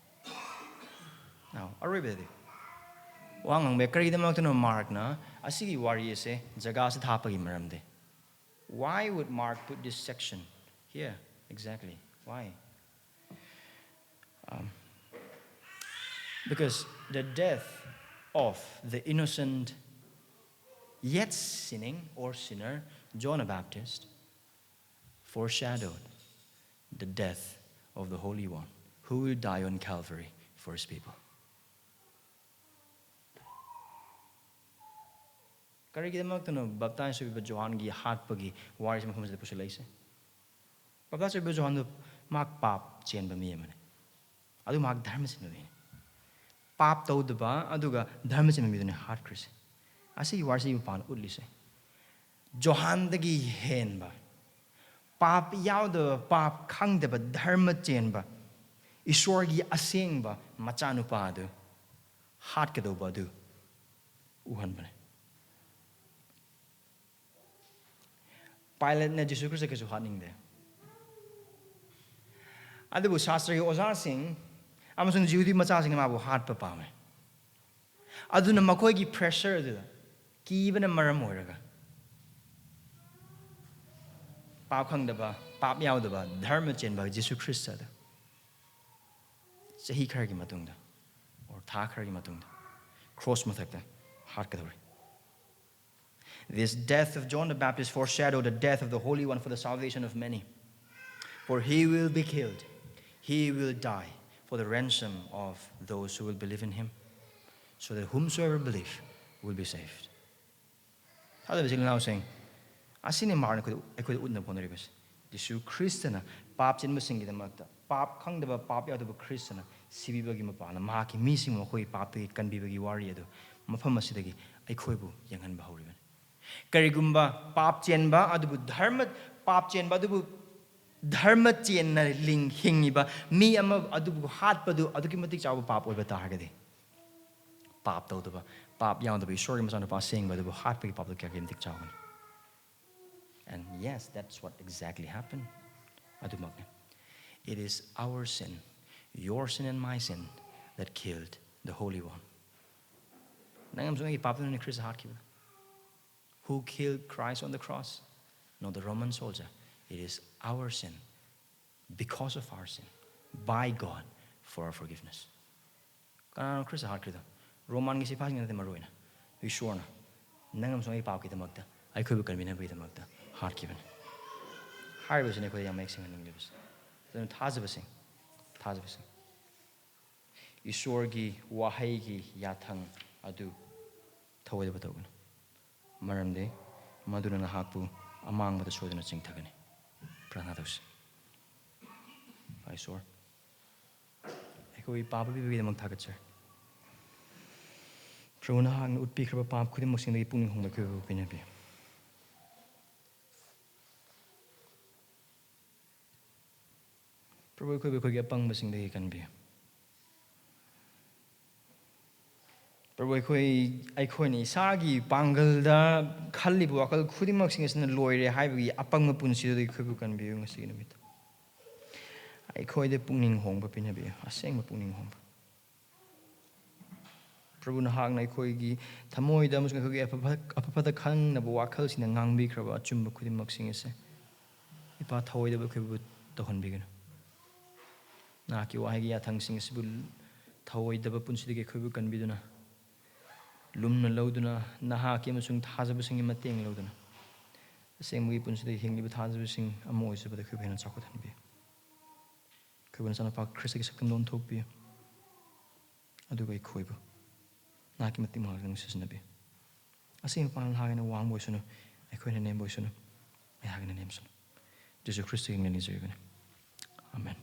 Now, aribedi. Wangang be kari damak to no Mark na asigi wari ese jaga sa thapagi maramdi. Why would Mark put this section here exactly? Why? Because the death of the innocent yet sinning or sinner John the Baptist foreshadowed the death of the Holy One who will die on Calvary for His people. Karigidamag to no baptize sa biba Johan gi hatpagi waris mo sa pusilay se. Baptize sa biba Johan no magpap chen ba miya man. Adu mag dharma sin ba pap tau diba aduga dharma sin ba miya hat Chris. Asi waris yung pan udli se. Johan dagi hen ba. Pap yaw da pap kang da ba dharma chen ba. Esorgi asing ba machanu pa adu. Hat ka daw ba adu. Uhan ba ne. Pilot na Jesus Christ kaso haning de. Adu bu shastra yung oza sing amasun Judy macha sing mabu hat pa pa me. Adu na makoy gi pressure da. Ki ba na maram oraga. Pap khang da ba pap yaw da ba dharma chen ba Jesus Christ da. Sahi khar gi matung da or tha khar gi matung da. Cross mathak da hat ka dori. This death of John the Baptist foreshadowed the death of the Holy One for the salvation of many. For He will be killed. He will die for the ransom of those who will believe in Him, so that whomsoever believe will be saved. How does it now saying? Asini marna could udna ponderibus. Jesu Christana, pap chin musingi the magta. Pap kang the pap out of a Christana, sibi bagi mapana, maki missing mohoi papi can be bagi warrior. Mapamasidagi, a koibu, young and bahuriban. Karigumba, pap chen ba, adubu dharmat, pap chen ba dubu dharma chen na ling hingiba mi ama adu hat padu adu ki matik chaw pap oi bata hagade pap to ba pap yang to be sorry masan pa sing ba du hat pe pap to kya kim tik chaw and yes that's what exactly happened adu mak it is our sin your sin and my sin that killed the holy one nangam so pap to ni Chris hat ki who killed Christ on the cross not the Roman soldier it is our sin because of our sin by God for our forgiveness kana Chris hat ki Roman gi sipa ngin te maroina we sure na nangam so pap ki tamakta ai khu kan bina bi tamakta hat ki ban har was ne ko ya make sing ning libs then Thajabasa Esorgi Waheigi yathangbu thouwoidaba touganu maramdi maduna nahakpu amaangbada soidana chingthagani prana dos I saw ekoi papa bi mak thagat sir prona hang utpi khaba pap khudim moksing dei pungning hongba ko pinabi Prabhu ko ge pang basing dei kan bi Prabhu ai ni sagi pangal da khalli bu akal khudim moksing isna loire haibi apang ma punsi dei ko kan bi ngasi ni mit ai de pungning hongba pinabi aseng ma pungning hongba Prabhu na hang na gi thamoi da musga gi apapata khang na bu wakal sina ngangbi kraba chumba khudim moksing ise ipa thouwoidaba ko to hon bi gan na ki waheigi yathang sing sibul thouwoidaba punsi ge khobu kan biduna lumna lauduna naha ki amasung Thajabasa sing mateng lauduna seng gi punsi de hingi Thajabasa sing amoi se bada khobena chakot han bi khobena sana pa Christ gi sakam don thok bi adu gai khoibu na ki matim ha nang sisna bi asing pan ha na wang boisunu ekhoina nem boisunu ai ha na nem sunu Jesus Christ ngi ni zegen amen